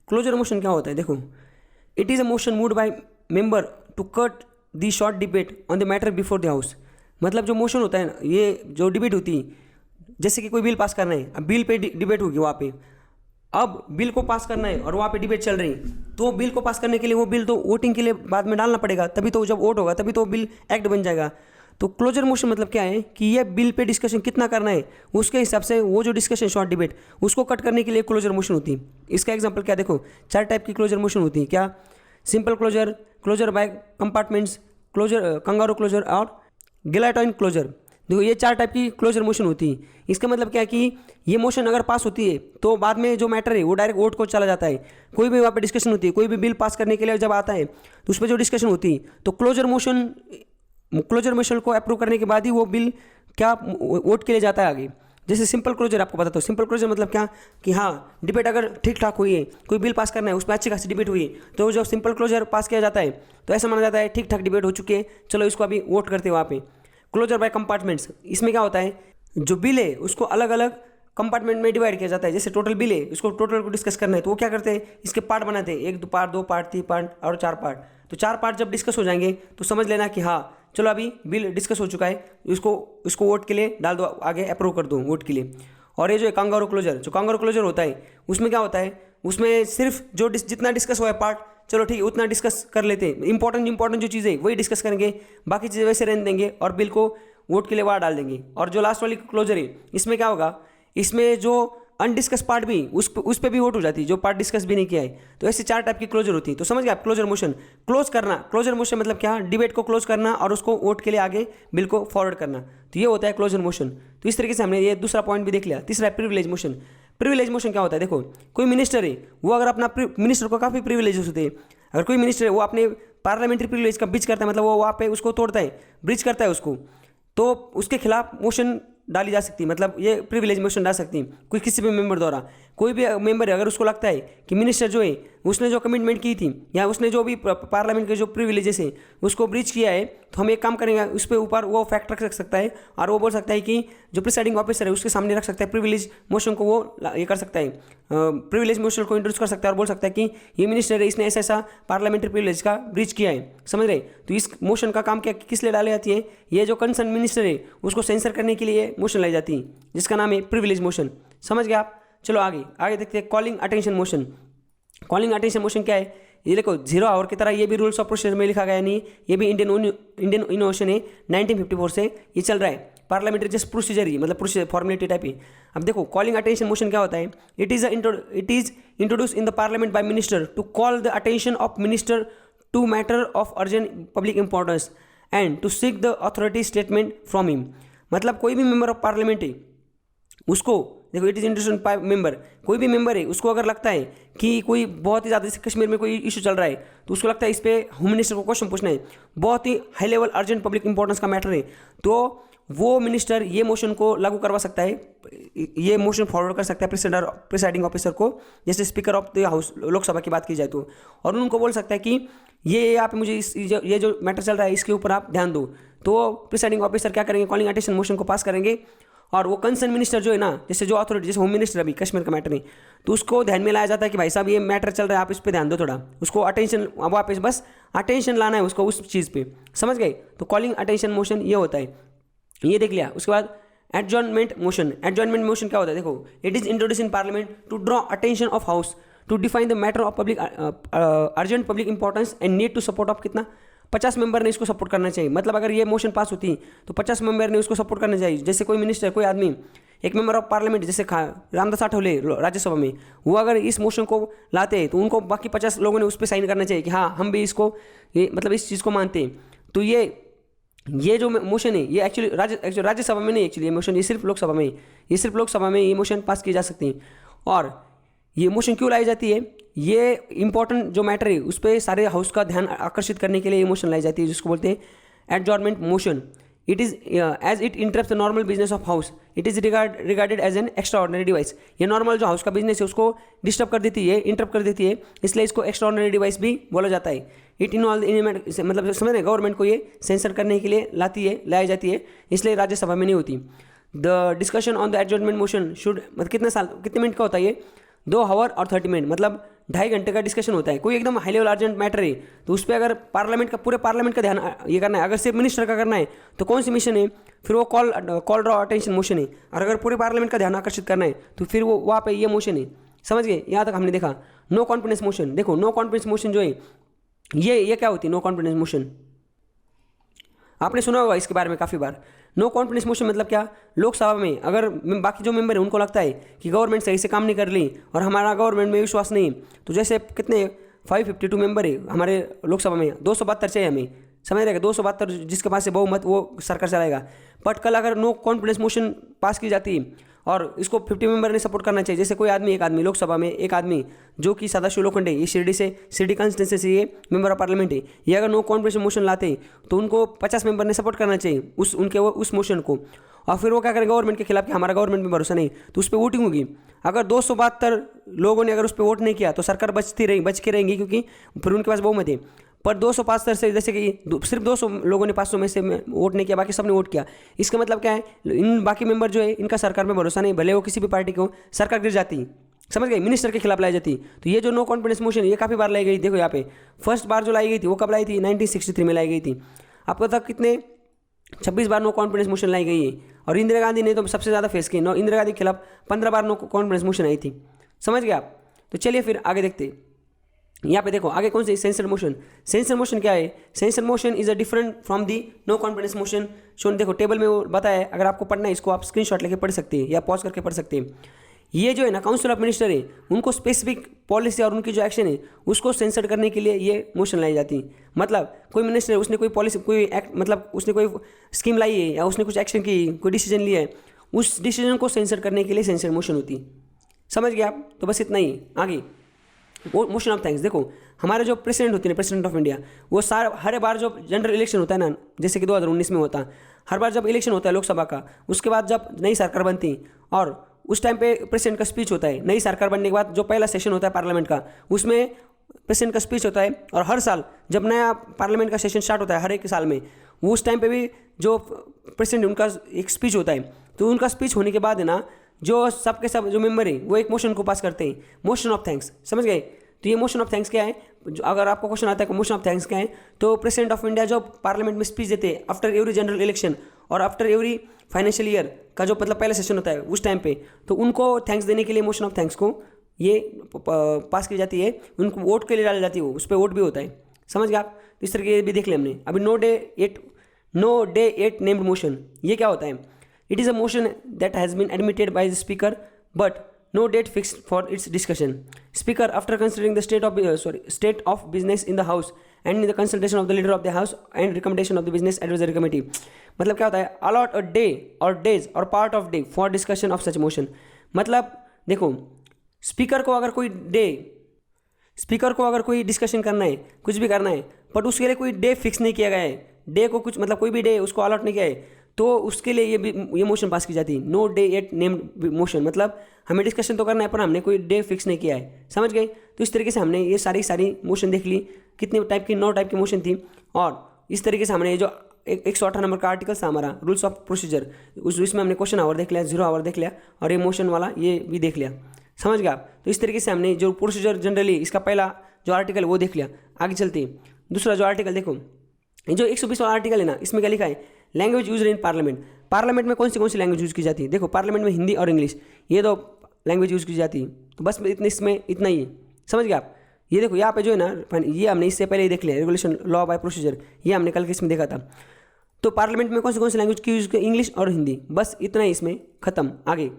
Speaker 1: क्लोजर मोशन क्या होता है? देखो, it is a motion moved by member to cut the short debate on the matter before the house. मतलब जो मोशन होता है ना, ये जो डिबेट होती है, जैसे कि कोई बिल पास करना है, अब बिल पे डिबेट होगी वहाँ पे, अब बिल को पास करना है और वहाँ पे डिबेट चल रही है, तो बिल को पास करने के लिए वो बिल तो वोटिंग के लिए बाद में डालना पड़ेगा, तभी तो जब वोट होगा तभी तो बिल एक्ट बन जाएगा। तो क्लोजर मोशन मतलब क्या है कि ये बिल पे डिस्कशन कितना करना है उसके हिसाब से वो जो डिस्कशन शॉर्ट डिबेट उसको कट करने के लिए क्लोजर मोशन होती है। इसका एग्जांपल क्या, देखो 4 टाइप की क्लोजर मोशन होती है। क्या? Simple closure, closure by compartments, closure, kangaroo closure और गिलाटॉइन क्लोजर। देखो ये 4 टाइप की क्लोजर मोशन होती है। इसका मतलब क्या है कि ये मोशन अगर पास होती है तो बाद में जो मैटर है वो डायरेक्ट वोट को चला जाता है। कोई भी वहाँ पे डिस्कशन होती है, कोई भी बिल पास करने के लिए जब आता है तो उस पर जो डिस्कशन होती है, तो क्लोजर मोशन को अप्रूव करने के बाद ही वो बिल क्या वोट के लिए जाता है आगे। जैसे सिंपल क्लोजर आपको बताता हूँ। सिंपल क्लोजर मतलब क्या कि हाँ, डिबेट अगर ठीक ठाक हुई है, कोई बिल पास करना है, उसमें अच्छी खासी डिबेट हुई है, तो जब सिंपल क्लोजर पास किया जाता है तो ऐसा माना जाता है ठीक ठाक डिबेट हो चुकी है, चलो इसको अभी वोट करते हैं वहाँ पे। क्लोजर बाय कंपार्टमेंट्स, इसमें क्या होता है, जो बिल है उसको अलग अलग कंपार्टमेंट में डिवाइड किया जाता है। जैसे टोटल बिल है, उसको टोटल को डिस्कस करना है, तो वो क्या करते हैं, इसके पार्ट बनाते हैं, 1 पार्ट, 2 पार्ट, 3 पार्ट और 4 पार्ट। तो 4 पार्ट जब डिस्कस हो जाएंगे तो समझ लेना कि हाँ चलो अभी बिल डिस्कस हो चुका है, इसको वोट के लिए डाल दो, आगे अप्रूव कर दो वोट के लिए। और ये जो है कांगारू क्लोजर, जो कांगारू क्लोजर होता है उसमें क्या होता है, उसमें सिर्फ जो जितना डिस्कस हुआ है पार्ट, चलो ठीक है उतना डिस्कस कर लेते हैं, इंपॉर्टेंट जो चीज़ें वही डिस्कस करेंगे, बाकी चीज़ें वैसे रहने देंगे और बिल को वोट के लिए वहाँ डाल देंगे। और जो लास्ट वाली क्लोजर है इसमें क्या होगा, इसमें जो अनडिस्कस पार्ट भी उस पे भी वोट हो जाती है, जो पार्ट डिस्कस भी नहीं किया है। तो ऐसे 4 टाइप की क्लोजर होती है। तो समझ गए आप? क्लोजर मोशन, क्लोज करना, क्लोजर मोशन मतलब क्या, डिबेट को क्लोज करना और उसको वोट के लिए आगे बिल को फॉरवर्ड करना, तो ये होता है क्लोजर मोशन। तो इस तरीके से हमने ये दूसरा पॉइंट भी देख लिया। तीसरा है प्रिविलेज मोशन। प्रिविलेज मोशन क्या होता है, देखो कोई मिनिस्टर है, वो अगर अपना मिनिस्टर को काफ़ी प्रिविलेजेस होते हैं, अगर कोई मिनिस्टर है वो अपने पार्लियामेंट्री प्रिविलेज का ब्रीच करता है, मतलब वो वहाँ पे उसको तोड़ता है, ब्रीच करता है उसको, तो उसके खिलाफ मोशन डाली जा सकती है, मतलब ये प्रिविलेज मोशन डाल सकती है कोई किसी भी मेंबर द्वारा। कोई भी मेंबर है अगर उसको लगता है कि मिनिस्टर जो है उसने जो कमिटमेंट की थी या उसने जो भी पार्लियामेंट के जो प्रिविलेजेस है उसको ब्रीच किया है, तो हम एक काम करेंगे, उस पर ऊपर वो फैक्ट रख सकता है और वो बोल सकता है कि जो प्रिसाइडिंग ऑफिसर है उसके सामने रख सकता है, प्रिविलेज मोशन को वो ये कर सकता है, प्रिविलेज मोशन को इंट्रोड्यूस कर सकता है और बोल सकता है कि ये मिनिस्टर है, इसने ऐसा ऐसा पार्लियामेंट्री प्रिविलेज का ब्रीच किया है। समझ रहे? तो इस मोशन का काम क्या किस लिए डाली जाती है, ये जो कंसर्न मिनिस्टर है उसको सेंसर करने के लिए मोशन लाई जाती है, जिसका नाम है प्रिविलेज मोशन। समझ गए आप? चलो आगे देखते हैं calling attention motion. Calling attention motion क्या है, ये देखो 0 आवर की तरह ये भी रूल्स ऑफ प्रोसीजर में लिखा गया नहीं, ये भी इंडियन इनोवेशन है, 1954 से ये चल रहा है। पार्लियामेंट्री जस्ट प्रोसीजर ही, मतलब प्रोसीजर फॉर्मेलिटी टाइप ही। अब देखो कॉलिंग अटेंशन मोशन क्या होता है, it is introduce in the parliament by minister to call the attention of minister to matter of urgent public importance and to seek the authority statement from him. मतलब कोई भी member of parliament है उसको, देखो it is interested by member, कोई भी member है उसको अगर लगता है कि कोई बहुत ही ज़्यादा, जैसे कश्मीर में कोई इशू चल रहा है तो उसको लगता है इस पर होम मिनिस्टर को क्वेश्चन पूछना है, बहुत ही high level urgent public importance का मैटर है, तो वो मिनिस्टर ये मोशन को लागू करवा सकता है, ये मोशन फॉरवर्ड कर सकता है प्रिसाइडिंग ऑफिसर को, जैसे speaker of the house Lok Sabha की बात की जाए तो, और उनको बोल सकता है कि ये आप मुझे ये जो मैटर चल रहा है इसके ऊपर आप ध्यान दो। तो प्रिसाइडिंग ऑफिसर क्या करेंगे, कॉलिंग अटेंशन मोशन को पास करेंगे, और वो कंसर्न मिनिस्टर जो है ना, जैसे जो अथॉरिटी, जैसे होम मिनिस्टर अभी कश्मीर का मैटर है, तो उसको ध्यान में लाया जाता है कि भाई साहब ये मैटर चल रहा है, आप इस पे ध्यान दो थोड़ा, उसको अटेंशन वापस बस अटेंशन लाना है उसको उस चीज़ पे, समझ गए। तो कॉलिंग अटेंशन मोशन ये होता है, ये देख लिया। उसके बाद एडजॉर्नमेंट मोशन, एडजॉर्नमेंट मोशन क्या होता है, देखो it is introduce in parliament to draw attention of house to define the matter of public urgent public importance and need to support of कितना 50 मेंबर ने इसको सपोर्ट करना चाहिए। मतलब अगर ये मोशन पास होती तो 50 मेंबर ने उसको सपोर्ट करना चाहिए। जैसे कोई मिनिस्टर, कोई आदमी, एक मेंबर ऑफ पार्लियामेंट जैसे रामदास आठवले राज्यसभा में, वो अगर इस मोशन को लाते तो उनको बाकी 50 लोगों ने उस पर साइन करना चाहिए कि हाँ हम भी इसको मतलब इस चीज़ को मानते हैं। तो ये जो मोशन है ये एक्चुअली राज्यसभा में नहीं, एक्चुअली ये मोशन ये सिर्फ लोकसभा में, ये सिर्फ लोकसभा में ये मोशन पास की जा सकती है। और ये मोशन क्यों लाई जाती है, ये इंपॉर्टेंट जो मैटर है उस पर सारे हाउस का ध्यान आकर्षित करने के लिए ये मोशन लाई जाती है, जिसको बोलते हैं adjournment motion. It is as it interrupt the normal business of house, it is regarded as an extra ordinary device. ये नॉर्मल जो हाउस का बिजनेस है उसको डिस्टर्ब कर देती है, इंटरप्ट कर देती है, इसलिए इसको एक्स्ट्रा ऑर्डिनरी डिवाइस भी बोला जाता है। इट इन्वॉल्व मतलब समझ रहे, गवर्नमेंट को ये सेंसर करने के लिए लाई जाती है, इसलिए राज्यसभा में नहीं होती। The discussion on the adjournment motion should मतलब कितने मिनट का होता है ये, 2 आवर और 30 मिनट, मतलब 2.5 घंटे का डिस्कशन होता है। कोई एकदम हाई लेवल अर्जेंट मैटर है तो उस पर अगर पूरे पार्लियामेंट का ध्यान ये करना है, अगर सिर्फ मिनिस्टर का करना है तो कौन सी मिशन है, फिर वो कॉल ड्रॉ अटेंशन मोशन है। और अगर पूरे पार्लियामेंट का ध्यान आकर्षित करना है तो फिर वो वहाँ पे ये मोशन है, समझ गए। यहाँ तक हमने देखा। नो कॉन्फिडेंस मोशन, देखो नो कॉन्फिडेंस मोशन जो है ये क्या होती है, नो कॉन्फिडेंस मोशन आपने सुना होगा इसके बारे में काफ़ी बार। नो कॉन्फिडेंस मोशन मतलब क्या, लोकसभा में अगर बाकी जो मेंबर है उनको लगता है कि गवर्नमेंट सही से काम नहीं कर रही और हमारा गवर्नमेंट में विश्वास नहीं, तो जैसे कितने 552 मेंबर है हमारे लोकसभा में, 272 चाहिए हमें, समझ रहेगा, 272 जिसके पास है बहुमत वो सरकार चलाएगा। बट कल अगर नो कॉन्फिडेंस मोशन पास की जाती और इसको 50 मेंबर ने सपोर्ट करना चाहिए, जैसे कोई आदमी, एक आदमी लोकसभा में, एक आदमी जो कि सदाशिव लोखंडे, ये शिरडी कॉन्स्टिट्यूंसी से ये मेंबर ऑफ पार्लियामेंट है, ये अगर नो कॉन्फिडेंस मोशन लाते तो उनको 50 मेंबर ने सपोर्ट करना चाहिए उस मोशन को। और फिर वो क्या करें गवर्नमेंट के खिलाफ कि हमारा गवर्नमेंट में भरोसा नहीं, तो उस पर वोटिंग होगी। अगर 272 लोगों ने अगर उस पर वोट नहीं किया तो सरकार बच के रहेंगी, क्योंकि फिर उनके पास बहुमत है। पर 275 से, जैसे कि सिर्फ 200 लोगों ने 500 में से वोट नहीं किया, बाकी सबने वोट किया, इसका मतलब क्या है, इन बाकी मेंबर जो है इनका सरकार में भरोसा नहीं, भले वो किसी भी पार्टी को, सरकार गिर जाती, समझ गए, मिनिस्टर के खिलाफ लाई जाती। तो ये जो नो कॉन्फिडेंस मोशन ये काफ़ी बार लाई गई। देखो यहाँ पे फर्स्ट बार जो लाई गई थी वो कब लाई थी, 1963 में लाई गई थी। आपको तक कितने 26 बार नो कॉन्फिडेंस मोशन लाई गई है, और इंदिरा गांधी ने तो सबसे ज़्यादा फेस की। इंदिरा गांधी के खिलाफ 15 बार नो कॉन्फिडेंस मोशन आई थी, समझ गए आप। तो चलिए फिर आगे देखते। यहाँ पे देखो आगे कौन सी सेंसर मोशन। सेंसर मोशन क्या है, censor motion is a different from the no confidence motion. शो देखो टेबल में वो बताया है, अगर आपको पढ़ना है इसको आप स्क्रीनशॉट लेके पढ़ सकते हैं या पॉज करके पढ़ सकते हैं। ये जो है ना काउंसिल ऑफ मिनिस्टर है, उनको स्पेसिफिक पॉलिसी और उनकी जो एक्शन है उसको सेंसर करने के लिए ये मोशन लाई जाती है। मतलब कोई मिनिस्टर उसने कोई पॉलिसी, कोई एक्ट, मतलब उसने कोई स्कीम लाई है या उसने कुछ एक्शन की, कोई डिसीजन लिया है, उस डिसीजन को सेंसर करने के लिए सेंसर मोशन होती है, समझ गए आप। तो बस इतना ही। आगे वो मोशन ऑफ थैंक्स। देखो हमारे जो प्रेसिडेंट होते हैं, प्रेसिडेंट ऑफ इंडिया, वो हर बार जो जनरल इलेक्शन होता है ना, जैसे कि 2019 में होता, हर बार जब इलेक्शन होता है लोकसभा का, उसके बाद जब नई सरकार बनती और उस टाइम पे प्रेसिडेंट का स्पीच होता है। नई सरकार बनने के बाद जो पहला सेशन होता है पार्लियामेंट का, उसमें प्रेसिडेंट का स्पीच होता है। और हर साल जब नया पार्लियामेंट का सेशन स्टार्ट होता है, हर एक साल में, वो उस टाइम पे भी जो प्रेसिडेंट उनका एक स्पीच होता है। तो उनका स्पीच होने के बाद है ना, जो सबके सब जो मेंबर हैं वो एक मोशन को पास करते हैं, मोशन ऑफ थैंक्स, समझ गए। तो ये मोशन ऑफ थैंक्स क्या है, जो अगर आपको क्वेश्चन आता है कि मोशन ऑफ थैंक्स क्या है, तो प्रेसिडेंट ऑफ इंडिया जो पार्लियामेंट में स्पीच देते हैं आफ्टर एवरी जनरल इलेक्शन और आफ्टर एवरी फाइनेंशियल ईयर का जो मतलब पहला सेशन होता है उस टाइम पे, तो उनको थैंक्स देने के लिए मोशन ऑफ थैंक्स को ये पास की जाती है। उनको वोट के लिए डाली जाती है, उस पर वोट भी होता है, समझ गए आप। तो इस तरह के भी देख लिया हमने। अभी no day yet named motion, ये क्या होता है, it is a motion that has been admitted by the speaker but no date fixed for its discussion. Speaker, after considering the state of business in the house and in the consultation of the leader of the house and recommendation of the business advisory committee, मतलब क्या होता है, allot a day or days or part of day for discussion of such motion. मतलब देखो speaker को अगर कोई discussion करना है, कुछ भी करना है, बट उसके लिए कोई डे फिक्स नहीं किया गया है, डे को कुछ मतलब कोई भी डे उसको अलॉट नहीं किया है, तो उसके लिए ये मोशन पास की जाती है, no day yet named motion, मतलब हमें डिस्कशन तो करना है पर हमने कोई डे फिक्स नहीं किया है, समझ गए। तो इस तरीके से हमने ये सारी मोशन देख ली, कितने टाइप की 9 टाइप की मोशन थी। और इस तरीके से हमने ये जो 118 नंबर का आर्टिकल था हमारा रूल्स ऑफ प्रोसीजर, इसमें हमने क्वेश्चन आवर देख लिया, 0 आवर देख लिया, और ये मोशन वाला ये भी देख लिया, समझ गए आप। तो इस तरीके से हमने जो प्रोसीजर जनरली इसका पहला जो आर्टिकल वो देख लिया। आगे चलते हैं, दूसरा जो आर्टिकल देखो, ये जो 120 वाला आर्टिकल है ना, इसमें क्या लिखा है, language use in parliament. Parliament में कौन सी लैंग्वेज यूज़ की जाती है, देखो पार्लियामेंट में हिंदी और इंग्लिश, ये दो लैंग्वेज यूज़ की जाती है। तो बस इसमें इतना ही है, समझ गए आप। ये देखो यहाँ पे जो है ना, ये हमने इससे पहले ही देख लिया, रेगुलेशन लॉ बाय प्रोसीजर, ये हमने कल के इसमें देखा था। तो पार्लियामेंट में कौन सी लैंग्वेज की यूज़ की, इंग्लिश और हिंदी, बस इतना ही इसमें खत्म। आगे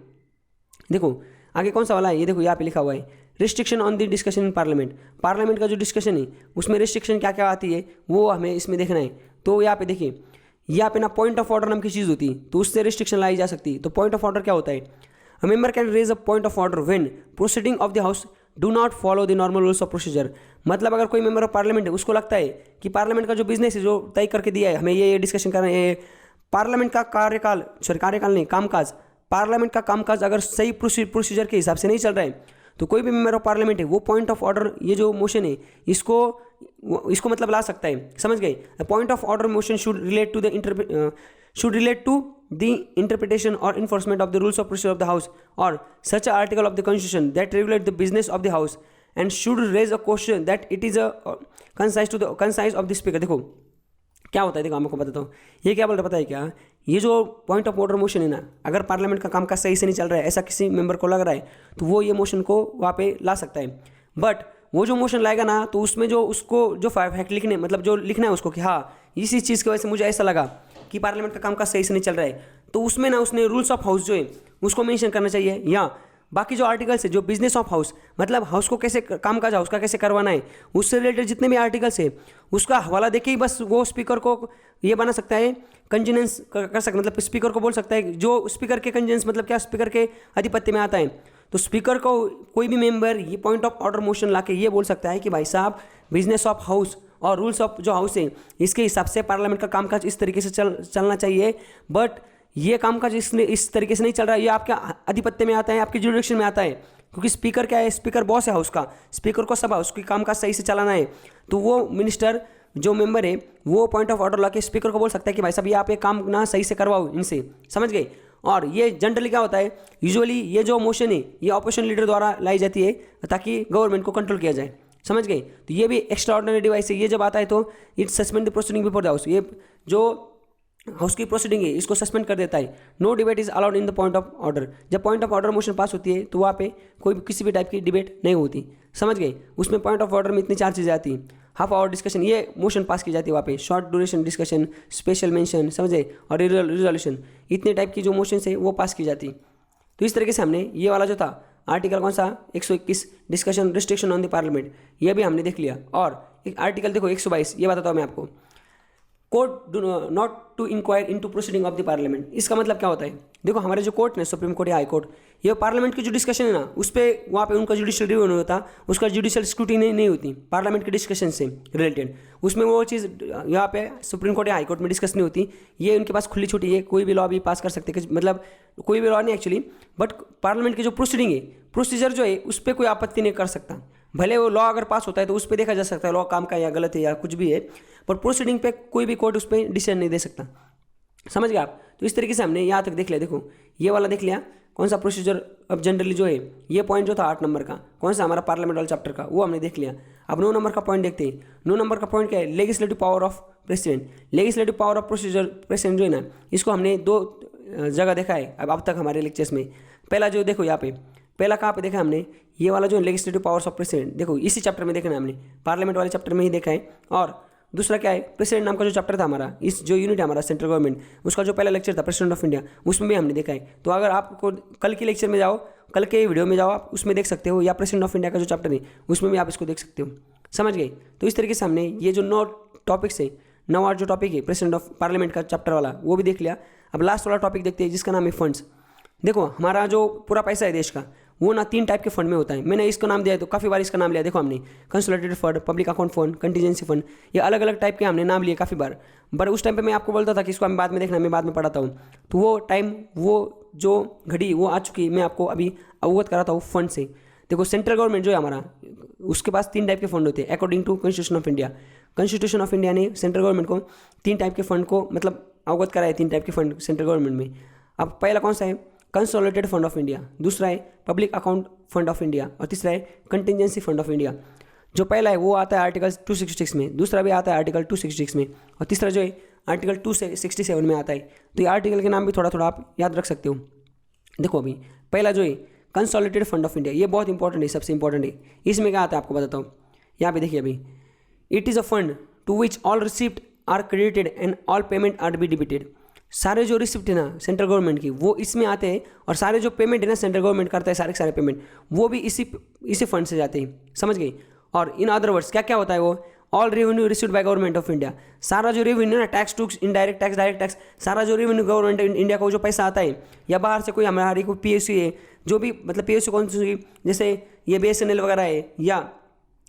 Speaker 1: देखो, आगे कौन सा वाला है, ये देखो यहाँ पे लिखा हुआ है, restriction on the discussion in parliament. Parliament का जो डिस्कशन है उसमें रिस्ट्रिक्शन क्या क्या आती है वो हमें इसमें देखना है। तो यहाँ पे देखिए, यहाँ पे ना पॉइंट ऑफ ऑर्डर नाम की चीज़ होती है, तो उससे रिस्ट्रिक्शन लाई जा सकती है। तो पॉइंट ऑफ ऑर्डर क्या होता है, a member can raise a point of order when proceeding of the house do not follow the normal rules of procedure. मतलब अगर कोई मेंबर ऑफ पार्लियामेंट है, उसको लगता है कि पार्लियामेंट का जो बिजनेस है, जो तय करके दिया है हमें ये डिस्कशन करना है, पार्लियामेंट का कार्यकाल नहीं, कामकाज, पार्लियामेंट का कामकाज अगर सही प्रोसीजर के हिसाब से नहीं चल रहा है, तो कोई भी मेंबर ऑफ पार्लियामेंट है वो पॉइंट ऑफ ऑर्डर, ये जो मोशन है इसको मतलब ला सकता है, समझ गए। Point of order motion should relate to the interpretation और enforcement of the rules of procedure of the house और such article of the constitution that regulate the business of the house and should raise a question that it is a concise of the speaker. देखो क्या होता है, देखो आपको बताता हूँ, ये क्या बोल रहा है पता है क्या, ये जो पॉइंट ऑफ ऑर्डर मोशन है ना, अगर पार्लियामेंट का काम सही से नहीं चल रहा है, ऐसा किसी मेंबर को लग रहा है, तो वो ये मोशन को वहाँ पे ला सकता है। बट वो जो मोशन लाएगा ना, तो उसमें जो उसको जो फैक्ट लिखने, मतलब जो लिखना है उसको कि हाँ इसी चीज़ की वजह से मुझे ऐसा लगा कि पार्लियामेंट का काम सही से नहीं चल रहा है, तो उसमें ना उसने रूल्स ऑफ हाउस जो है उसको मेंशन करना चाहिए। या बाकी जो आर्टिकल्स है, जो बिजनेस ऑफ हाउस, मतलब हाउस को कैसे कामकाज हाउस का कैसे करवाना है, उससे रिलेटेड जितने भी आर्टिकल्स है उसका हवाला देके ही बस वो स्पीकर को ये बना सकता है, कंजेनेंस कर सकता, मतलब स्पीकर को बोल सकता है, जो स्पीकर के कंजेनेंस मतलब क्या, स्पीकर के आधिपत्य में आता है। तो स्पीकर को कोई भी मेंबर ये पॉइंट ऑफ ऑर्डर मोशन लाके ये बोल सकता है कि भाई साहब बिजनेस ऑफ हाउस और रूल्स ऑफ जो हाउस है इसके हिसाब से पार्लियामेंट का कामकाज इस तरीके से चलना चाहिए, बट ये कामकाज इस तरीके से नहीं चल रहा है, ये आपके आधिपत्य में आता है, आपके जुरिडिक्शन में आता है। क्योंकि स्पीकर क्या है, स्पीकर बॉस है हाउस का, स्पीकर को सब हाउस की कामकाज सही से चलाना है। तो वो मिनिस्टर जो मेंबर है वो पॉइंट ऑफ ऑर्डर लाके स्पीकर को बोल सकता है कि भाई साहब ये आप ये काम ना सही से करवाओ इनसे, समझ गए। और ये जनरली क्या होता है, यूजुअली ये जो मोशन है ये ऑपोजिशन लीडर द्वारा लाई जाती है ताकि गवर्नमेंट को कंट्रोल किया जाए, समझ गए। तो ये भी एक्स्ट्रा ऑर्डिनरी डिवाइस है, ये जब आता है तो it suspend the proceeding before the house, ये जो हाउस की प्रोसीडिंग है इसको सस्पेंड कर देता है। No debate is allowed in the point of order, जब point of order motion pass होती है तो वहाँ पे कोई किसी भी टाइप की डिबेट नहीं होती, समझ गए। उसमें पॉइंट ऑफ ऑर्डर में इतनी 4 चीज़ें आती हैं, हाफ आवर डिस्कशन, ये मोशन पास की जाती है वहाँ पे, short duration discussion, special mention, समझे, और रिजोल्यूशन, इतने टाइप की जो मोशन है वो पास की जाती। तो इस तरीके से हमने ये वाला जो था आर्टिकल कौन सा 121 discussion restriction on the parliament, ये भी हमने देख लिया। और एक आर्टिकल देखो 122, ये बताता हूँ मैं आपको, court not to inquire into proceeding of the parliament. इसका मतलब क्या होता है, देखो हमारे जो कोर्ट है, सुप्रीम कोर्ट या हाई कोर्ट, ये पार्लियामेंट की जो डिस्कशन है ना उस पर वहाँ पे उनका जुडिशियल रिव्यू नहीं होता, उसका जुडिशियल स्क्रूटिनी नहीं होती पार्लियामेंट के डिस्कशन से रिलेटेड, उसमें वो चीज़ यहाँ पे सुप्रीम कोर्ट या हाई कोर्ट में डिस्कस नहीं होती। ये उनके पास खुली छुट्टी है, कोई भी लॉ भी पास कर सकते, मतलब कोई भी लॉ नहीं एक्चुअली, बट पार्लियामेंट की जो प्रोसीडिंग है, प्रोसीजर जो है उस पर कोई आपत्ति नहीं कर सकता। भले वो लॉ अगर पास होता है तो उस पर देखा जा सकता है लॉ काम का या गलत है या कुछ भी है, पर प्रोसीडिंग पे कोई भी कोर्ट उस पर डिसीजन नहीं दे सकता, समझ गए आप। तो इस तरीके से हमने यहाँ तक देख लिया, देखो ये वाला देख लिया कौन सा प्रोसीजर। अब जनरली जो है ये पॉइंट जो था 8 नंबर का, कौन सा हमारा पार्लियामेंट वाला चैप्टर का, वो हमने देख लिया। अब 9 नंबर का पॉइंट देखते हैं। 9 नंबर का पॉइंट क्या है, legislative power of president. Legislative power of procedure president जो है ना, इसको हमने 2 जगह देखा है अब तक हमारे लेक्चर्स में। पहला जो देखो यहाँ पे, पहला कहाँ पे देखा हमने, ये वाला जो लेजिस्लेटिव पावर्स ऑफ प्रेसिडेंट, देखो इसी चैप्टर में देखना है हमने, पार्लियामेंट वाले चैप्टर में ही देखा है। और दूसरा क्या है, प्रेसिडेंट नाम का जो चैप्टर था हमारा, इस जो यूनिट है हमारा सेंट्रल गवर्नमेंट, उसका जो पहला लेक्चर था प्रेसिडेंट ऑफ इंडिया, उसमें भी हमने देखा है। तो अगर आपको कल के लेक्चर में जाओ, कल के वीडियो में जाओ, आप उसमें देख सकते हो, या प्रेसिडेंट ऑफ इंडिया का जो चैप्टर है उसमें भी आप इसको देख सकते हो, समझ गए। तो इस तरीके से हमने ये जो 9 टॉपिक्स है, 9 और जो टॉपिक है प्रेसिडेंट ऑफ पार्लियामेंट का चैप्टर वाला, वो भी देख लिया। अब लास्ट वाला टॉपिक देखते हैं जिसका नाम है फंड्स। देखो हमारा जो पूरा पैसा है देश का, वो ना 3 टाइप के फंड में होता है। मैंने इसको नाम दिया है तो काफ़ी बार इसका नाम लिया, देखो हमने consolidated fund, public account fund, contingency fund, ये अलग अलग टाइप के हमने नाम लिए काफ़ी बार। बट उस टाइम पे मैं आपको बोलता था कि इसको हम बाद में देखना, मैं बाद में पढ़ाता हूँ। तो वो टाइम, वो जो घड़ी वो आ चुकी, मैं आपको अभी अवगत कराता हूँ फंड से। देखो सेंट्रल गवर्नमेंट जो है हमारा, उसके पास 3 टाइप के फंड होते हैं according to constitution of India. Constitution of India ने सेंट्रल गवर्नमेंट को 3 टाइप के फंड को मतलब अवगत कराया, 3 टाइप के फंड सेंट्रल गवर्नमेंट में। अब पहला कौन सा है? कंसोलिडेटेड फंड ऑफ इंडिया, दूसरा है public account fund of India और तीसरा है कंटिजेंसी फंड ऑफ इंडिया। जो पहला है वो आता है आर्टिकल 266 में, दूसरा भी आता है आर्टिकल 266 में और तीसरा जो है आर्टिकल 267 में आता है। तो ये आर्टिकल के नाम भी थोड़ा थोड़ा आप याद रख सकते हो। देखो अभी पहला जो है कंसोलिडेटेड फंड ऑफ इंडिया, ये बहुत इंपॉर्टेंट है, सबसे इंपॉर्टेंट है। इसमें क्या आता है आपको बताता हूँ। यहाँ पे देखिए अभी, it is a fund to which all receipt are credited and all payment are be debited. सारे जो रिसिप्ट है ना सेंट्रल गवर्नमेंट की वो इसमें आते हैं और सारे जो पेमेंट है ना सेंट्रल गवर्नमेंट करता है, सारे के सारे पेमेंट वो भी इसी फंड से जाते हैं, समझ गए। और इन अदर वर्ड्स क्या क्या होता है वो, all revenue received by government of India, सारा जो रेवेन्यू ना टैक्स टूक्स, इनडायरेक्ट टैक्स, डायरेक्ट टैक्स, सारा जो रेवेन्यू गवर्नमेंट इंडिया को जो पैसा आता है या बाहर से कोई हमारी कोई पीएसयू है, जो भी मतलब पीएसयू कौन सी, जैसे ये बीएसएनएल वगैरह है या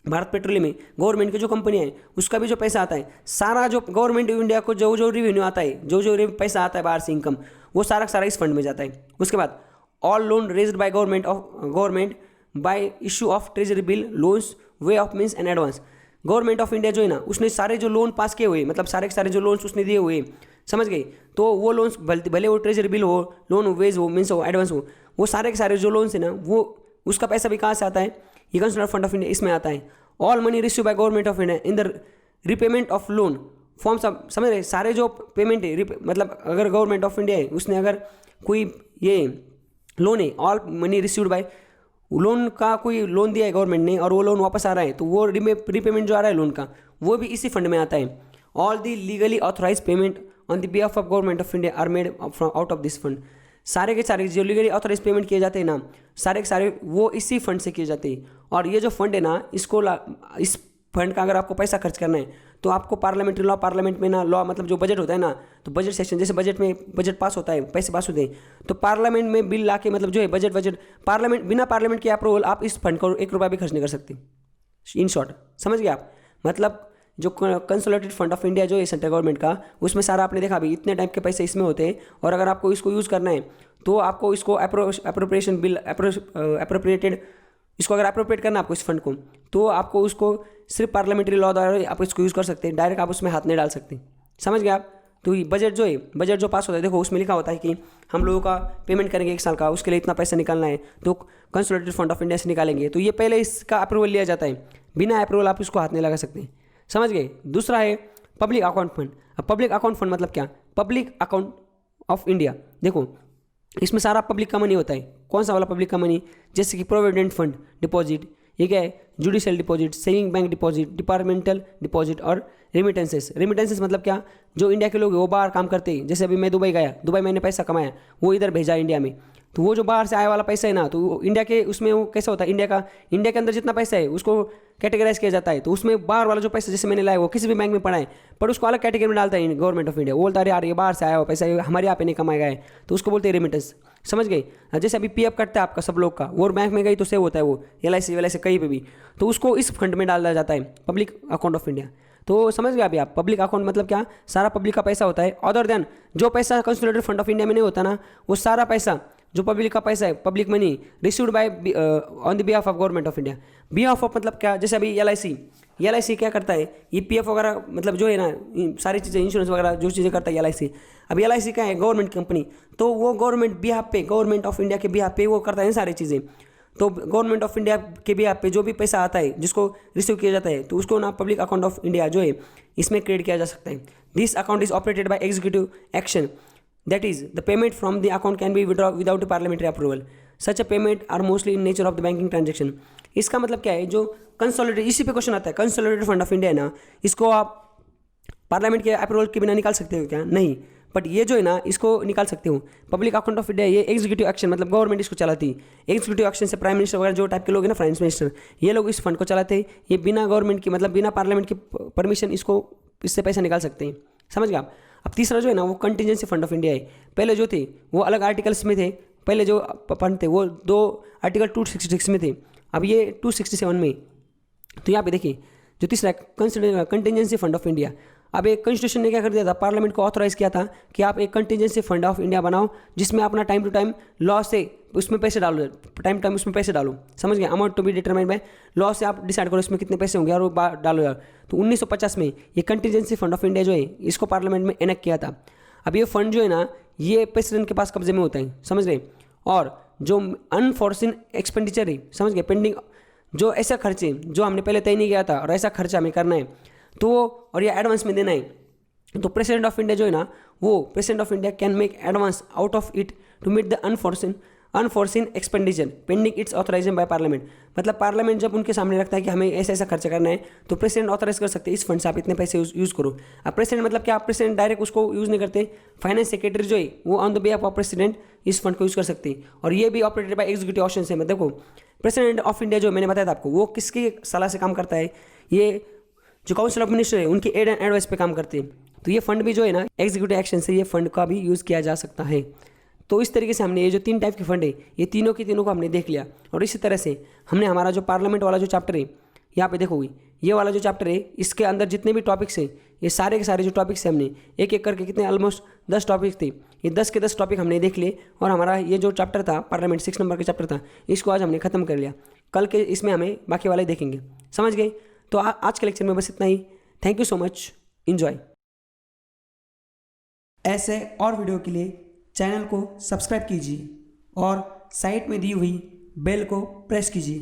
Speaker 1: भारत पेट्रोलियम में गवर्नमेंट की जो कंपनी है उसका भी जो पैसा आता है, सारा जो गवर्नमेंट ऑफ इंडिया को जो रेवेन्यू आता है, जो पैसा आता है बाहर से इनकम, वो सारा सारा इस फंड में जाता है। उसके बाद all loan raised by government by issue of treasury bill, loans, way of means and advance. Government of India जो है ना उसने सारे जो लोन पास किए हुए, मतलब सारे के सारे जो लोन्स उसने दिए हुए, समझ गए। तो वो लोन्स भले वो ट्रेजरी बिल हो, लोन वेज हो, मीन्स हो, एडवांस हो, वो सारे के सारे जो लोन्स है ना वो उसका पैसा भी कहाँ से आता है, ये कंसोलिडेटेड फंड ऑफ इंडिया इसमें आता है। All money receive by government of India in the repayment of loan form, सब समझ रहे, सारे जो पेमेंट है मतलब अगर गवर्नमेंट ऑफ इंडिया है उसने अगर कोई ये लोन है, all money received by, loan का कोई लोन दिया है गवर्नमेंट ने और वो लोन वापस आ रहा है तो वो रीपेमेंट जो आ रहा है लोन का वो भी इसी फंड में आता है। All the legally authorise payment on the behalf of government of India are made out of this fund. सारे के सारे जो लीगली ऑथराइज पेमेंट किए जाते हैं ना, सारे के सारे वो इसी फंड से किए जाते हैं। और ये जो फंड है ना, इस फंड का अगर आपको पैसा खर्च करना है तो आपको पार्लियामेंट्री लॉ, पार्लियामेंट में ना लॉ मतलब जो बजट होता है ना, तो बजट सेक्शन, जैसे बजट में बजट पास होता है, पैसे पास होते हैं, तो पार्लियामेंट में बिल ला के मतलब जो है बजट पार्लियामेंट, बिना पार्लियामेंट के अप्रूवल आप इस फंड को 1 रुपया भी खर्च नहीं कर सकते। इन शॉर्ट समझ गए आप, मतलब जो कंसोलिडेटेड फंड ऑफ इंडिया जो है सेंट्रल गवर्नमेंट का, उसमें सारा आपने देखा अभी इतने टाइप के पैसे इसमें होते हैं। और अगर आपको इसको यूज़ करना है तो आपको इसको अप्रोप्रिएशन बिल अप्रोप्रिएटेड, इसको अगर अप्रोप्रिएट करना है आपको इस फंड को, तो आपको उसको सिर्फ पार्लियामेंट्री लॉ द्वारा आप इसको यूज़ कर सकते हैं, डायरेक्ट आप उसमें हाथ नहीं डाल सकते, समझ गए आप। तो ये बजट जो है, बजट जो पास होता है, देखो उसमें लिखा होता है कि हम लोगों का पेमेंट करेंगे 1 साल का, उसके लिए इतना पैसा निकालना है, तो कंसोलिडेटेड फंड ऑफ इंडिया से निकालेंगे, तो ये पहले इसका अप्रूवल लिया जाता है, बिना अप्रूवल आप इसको हाथ नहीं लगा सकते, समझ गए। दूसरा है पब्लिक अकाउंट फंड। अब पब्लिक अकाउंट फंड मतलब क्या, पब्लिक अकाउंट ऑफ इंडिया, देखो इसमें सारा पब्लिक का मनी होता है। कौन सा वाला पब्लिक का मनी, जैसे कि प्रोविडेंट फंड डिपॉजिट, ये क्या है, judicial deposit, saving bank deposit, departmental deposit और रेमिटेंसेस। रेमिटेंसेस मतलब क्या, जो इंडिया के लोग वो बाहर काम करते हैं, जैसे अभी मैं दुबई गया, दुबई मैंने पैसा कमाया, वो इधर भेजा इंडिया में, तो वो जो बाहर से आया वाला पैसा है ना, तो इंडिया के उसमें वो कैसा होता है, इंडिया के अंदर जितना पैसा है उसको कैटेगराइज किया जाता है, तो उसमें बाहर वाला जो पैसा जैसे मैंने लाया वो किसी भी बैंक में पड़ा है, पर उसको अलग कैटेगरी में डालता है गवर्नमेंट ऑफ इंडिया। वो बोलता है यार ये बाहर से आया हुआ पैसा हमारे यहाँ पे नहीं कमाया गया है, तो उसको बोलते हैं रेमिटेंस, समझ गए। जैसे अभी पीएफ कटता है आपका सब लोग का, वो बैंक में गई तो सेव होता है, वो एलआईसी वेलआईसी कहीं पे भी, तो उसको इस फंड में डाला जाता है, पब्लिक अकाउंट ऑफ इंडिया। तो समझ गए अभी आप, पब्लिक अकाउंट मतलब क्या, सारा पब्लिक का पैसा होता है, अदर देन जो पैसा कंसोलिडेटेड फंड ऑफ इंडिया में नहीं होता ना, वो सारा पैसा जो पब्लिक का पैसा है, public money received by on the behalf of government of India. Behalf of मतलब क्या, जैसे अभी एलआईसी क्या करता है, ये पीएफ वगैरह मतलब जो है ना सारी चीज़ें, इंश्योरेंस वगैरह जो चीज़ें करता है एलआईसी। अब एलआईसी क्या है, गवर्नमेंट कंपनी, तो वो गवर्नमेंट बिहाफ पे, गवर्नमेंट ऑफ इंडिया के बिहाफ पे वो करता है सारी चीज़ें। तो गवर्नमेंट ऑफ इंडिया के बिहाफ पे जो भी पैसा आता है जिसको रिसीव किया जाता है, तो उसको ना पब्लिक अकाउंट ऑफ इंडिया जो है इसमें क्रेडिट किया जा सकता है। This account is operated by executive action, that is the payment from the account can be withdrawn without a parliamentary approval. Such a payment are mostly in nature of the banking transaction. इसका मतलब क्या है, जो consolidated, इसी पे question आता है, consolidated fund of India है ना, इसको आप पार्लियामेंट के अप्रूवल के बिना निकाल सकते हो क्या, नहीं, बट ये जो है ना इसको निकाल सकते हो। पब्लिक अकाउंट ऑफ इंडिया ये एग्जीक्यूटिव एक्शन, मतलब गवर्नमेंट इसको चलाती है, एग्जीक्यूटिव एक्शन से प्राइम मिनिस्टर वगैरह जो टाइप के लोग हैं ना, फाइनेंस मिनिस्टर, ये लोग इस फंड को चलाते हैं, ये बिना गवर्नमेंट की मतलब बिना पार्लियामेंट की परमिशन इससे पैसा निकाल सकते हैं, समझ गए आप। अब तीसरा जो है ना वो कंटीजेंसी फंड ऑफ इंडिया है। पहले जो थे वो अलग आर्टिकल्स में थे, पहले जो फंड थे वो दो आर्टिकल 266 में थे, अब ये 267 में। तो यहाँ पे देखिए जो तीसरा कंटिजेंसी फंड ऑफ इंडिया, अब एक कॉन्स्टिट्यूशन ने क्या कर दिया था, पार्लियामेंट को ऑथोराइज किया था कि आप एक कंटिजेंसी फंड ऑफ इंडिया बनाओ जिसमें अपना टाइम टू टाइम लॉ से उसमें पैसे डालो, टाइम टाइम उसमें पैसे डालो, समझ गए, amount to be determined by law से आप डिसाइड करो इसमें कितने पैसे होंगे और वो डालो यार। तो 1950 में ये कंटिजेंसी फंड ऑफ इंडिया जो है इसको पार्लियामेंट में एनेक्ट किया था। अब ये फंड जो है ना ये प्रेसिडेंट के पास कब्जे में होता है, समझ रहे, और जो अनफॉर्सिन एक्सपेंडिचर है, समझ गए, पेंडिंग जो ऐसा खर्चे जो हमने पहले तय नहीं किया था और ऐसा खर्चा हमें करना है तो वो और ये एडवांस में देना है, तो प्रेसिडेंट ऑफ इंडिया जो है ना वो president of India can make advance out of it to meet the unforeseen expenditure pending its authorisation by parliament. मतलब पार्लियामेंट जब उनके सामने रखता है कि हमें ऐसा ऐसा खर्चा करना है तो प्रेसिडेंट ऑथराइज कर सकते हैं इस फंड से आप इतने पैसे यूज़ करो। अब प्रेसिडेंट मतलब क्या, आप प्रेसिडेंट डायरेक्ट उसको यूज़ नहीं करते, फाइनेंस सेक्रेटरी जो है वो on the behalf of president इस फंड को यूज़ कर सकते हैं और ये भी ऑपरेटेड बाय एग्जीक्यूटिव ऑप्शन से। मतलब देखो प्रेसिडेंट ऑफ इंडिया जो मैंने बताया था आपको वो किसकी सलाह से काम करता है, ये जो काउंसिल ऑफ मिनिस्टर है उनकी एड एंड एडवाइस पे काम करते हैं। तो ये फंड भी जो है ना एग्जीक्यूटिव एक्शन से ये फंड का भी यूज़ किया जा सकता है। तो इस तरीके से हमने ये जो 3 टाइप के फंड है ये तीनों की तीनों को हमने देख लिया। और इसी तरह से हमने हमारा जो पार्लियामेंट वाला जो चैप्टर है यहाँ पे देखोगे ये वाला जो चैप्टर है इसके अंदर जितने भी टॉपिक्स हैं ये सारे के सारे जो टॉपिक्स हैं हमने एक एक करके कितने ऑलमोस्ट 10 टॉपिक थे, ये 10 के 10 टॉपिक हमने देख लिए और हमारा ये जो चैप्टर था पार्लियामेंट 6 नंबर का चैप्टर था इसको आज हमने खत्म कर लिया। कल के इसमें हमें बाकी वाले देखेंगे, समझ गए। तो आज के लेक्चर में बस इतना ही। Thank you so much, enjoy. ऐसे और वीडियो के लिए चैनल को सब्सक्राइब कीजिए और साइड में दी हुई बेल को प्रेस कीजिए।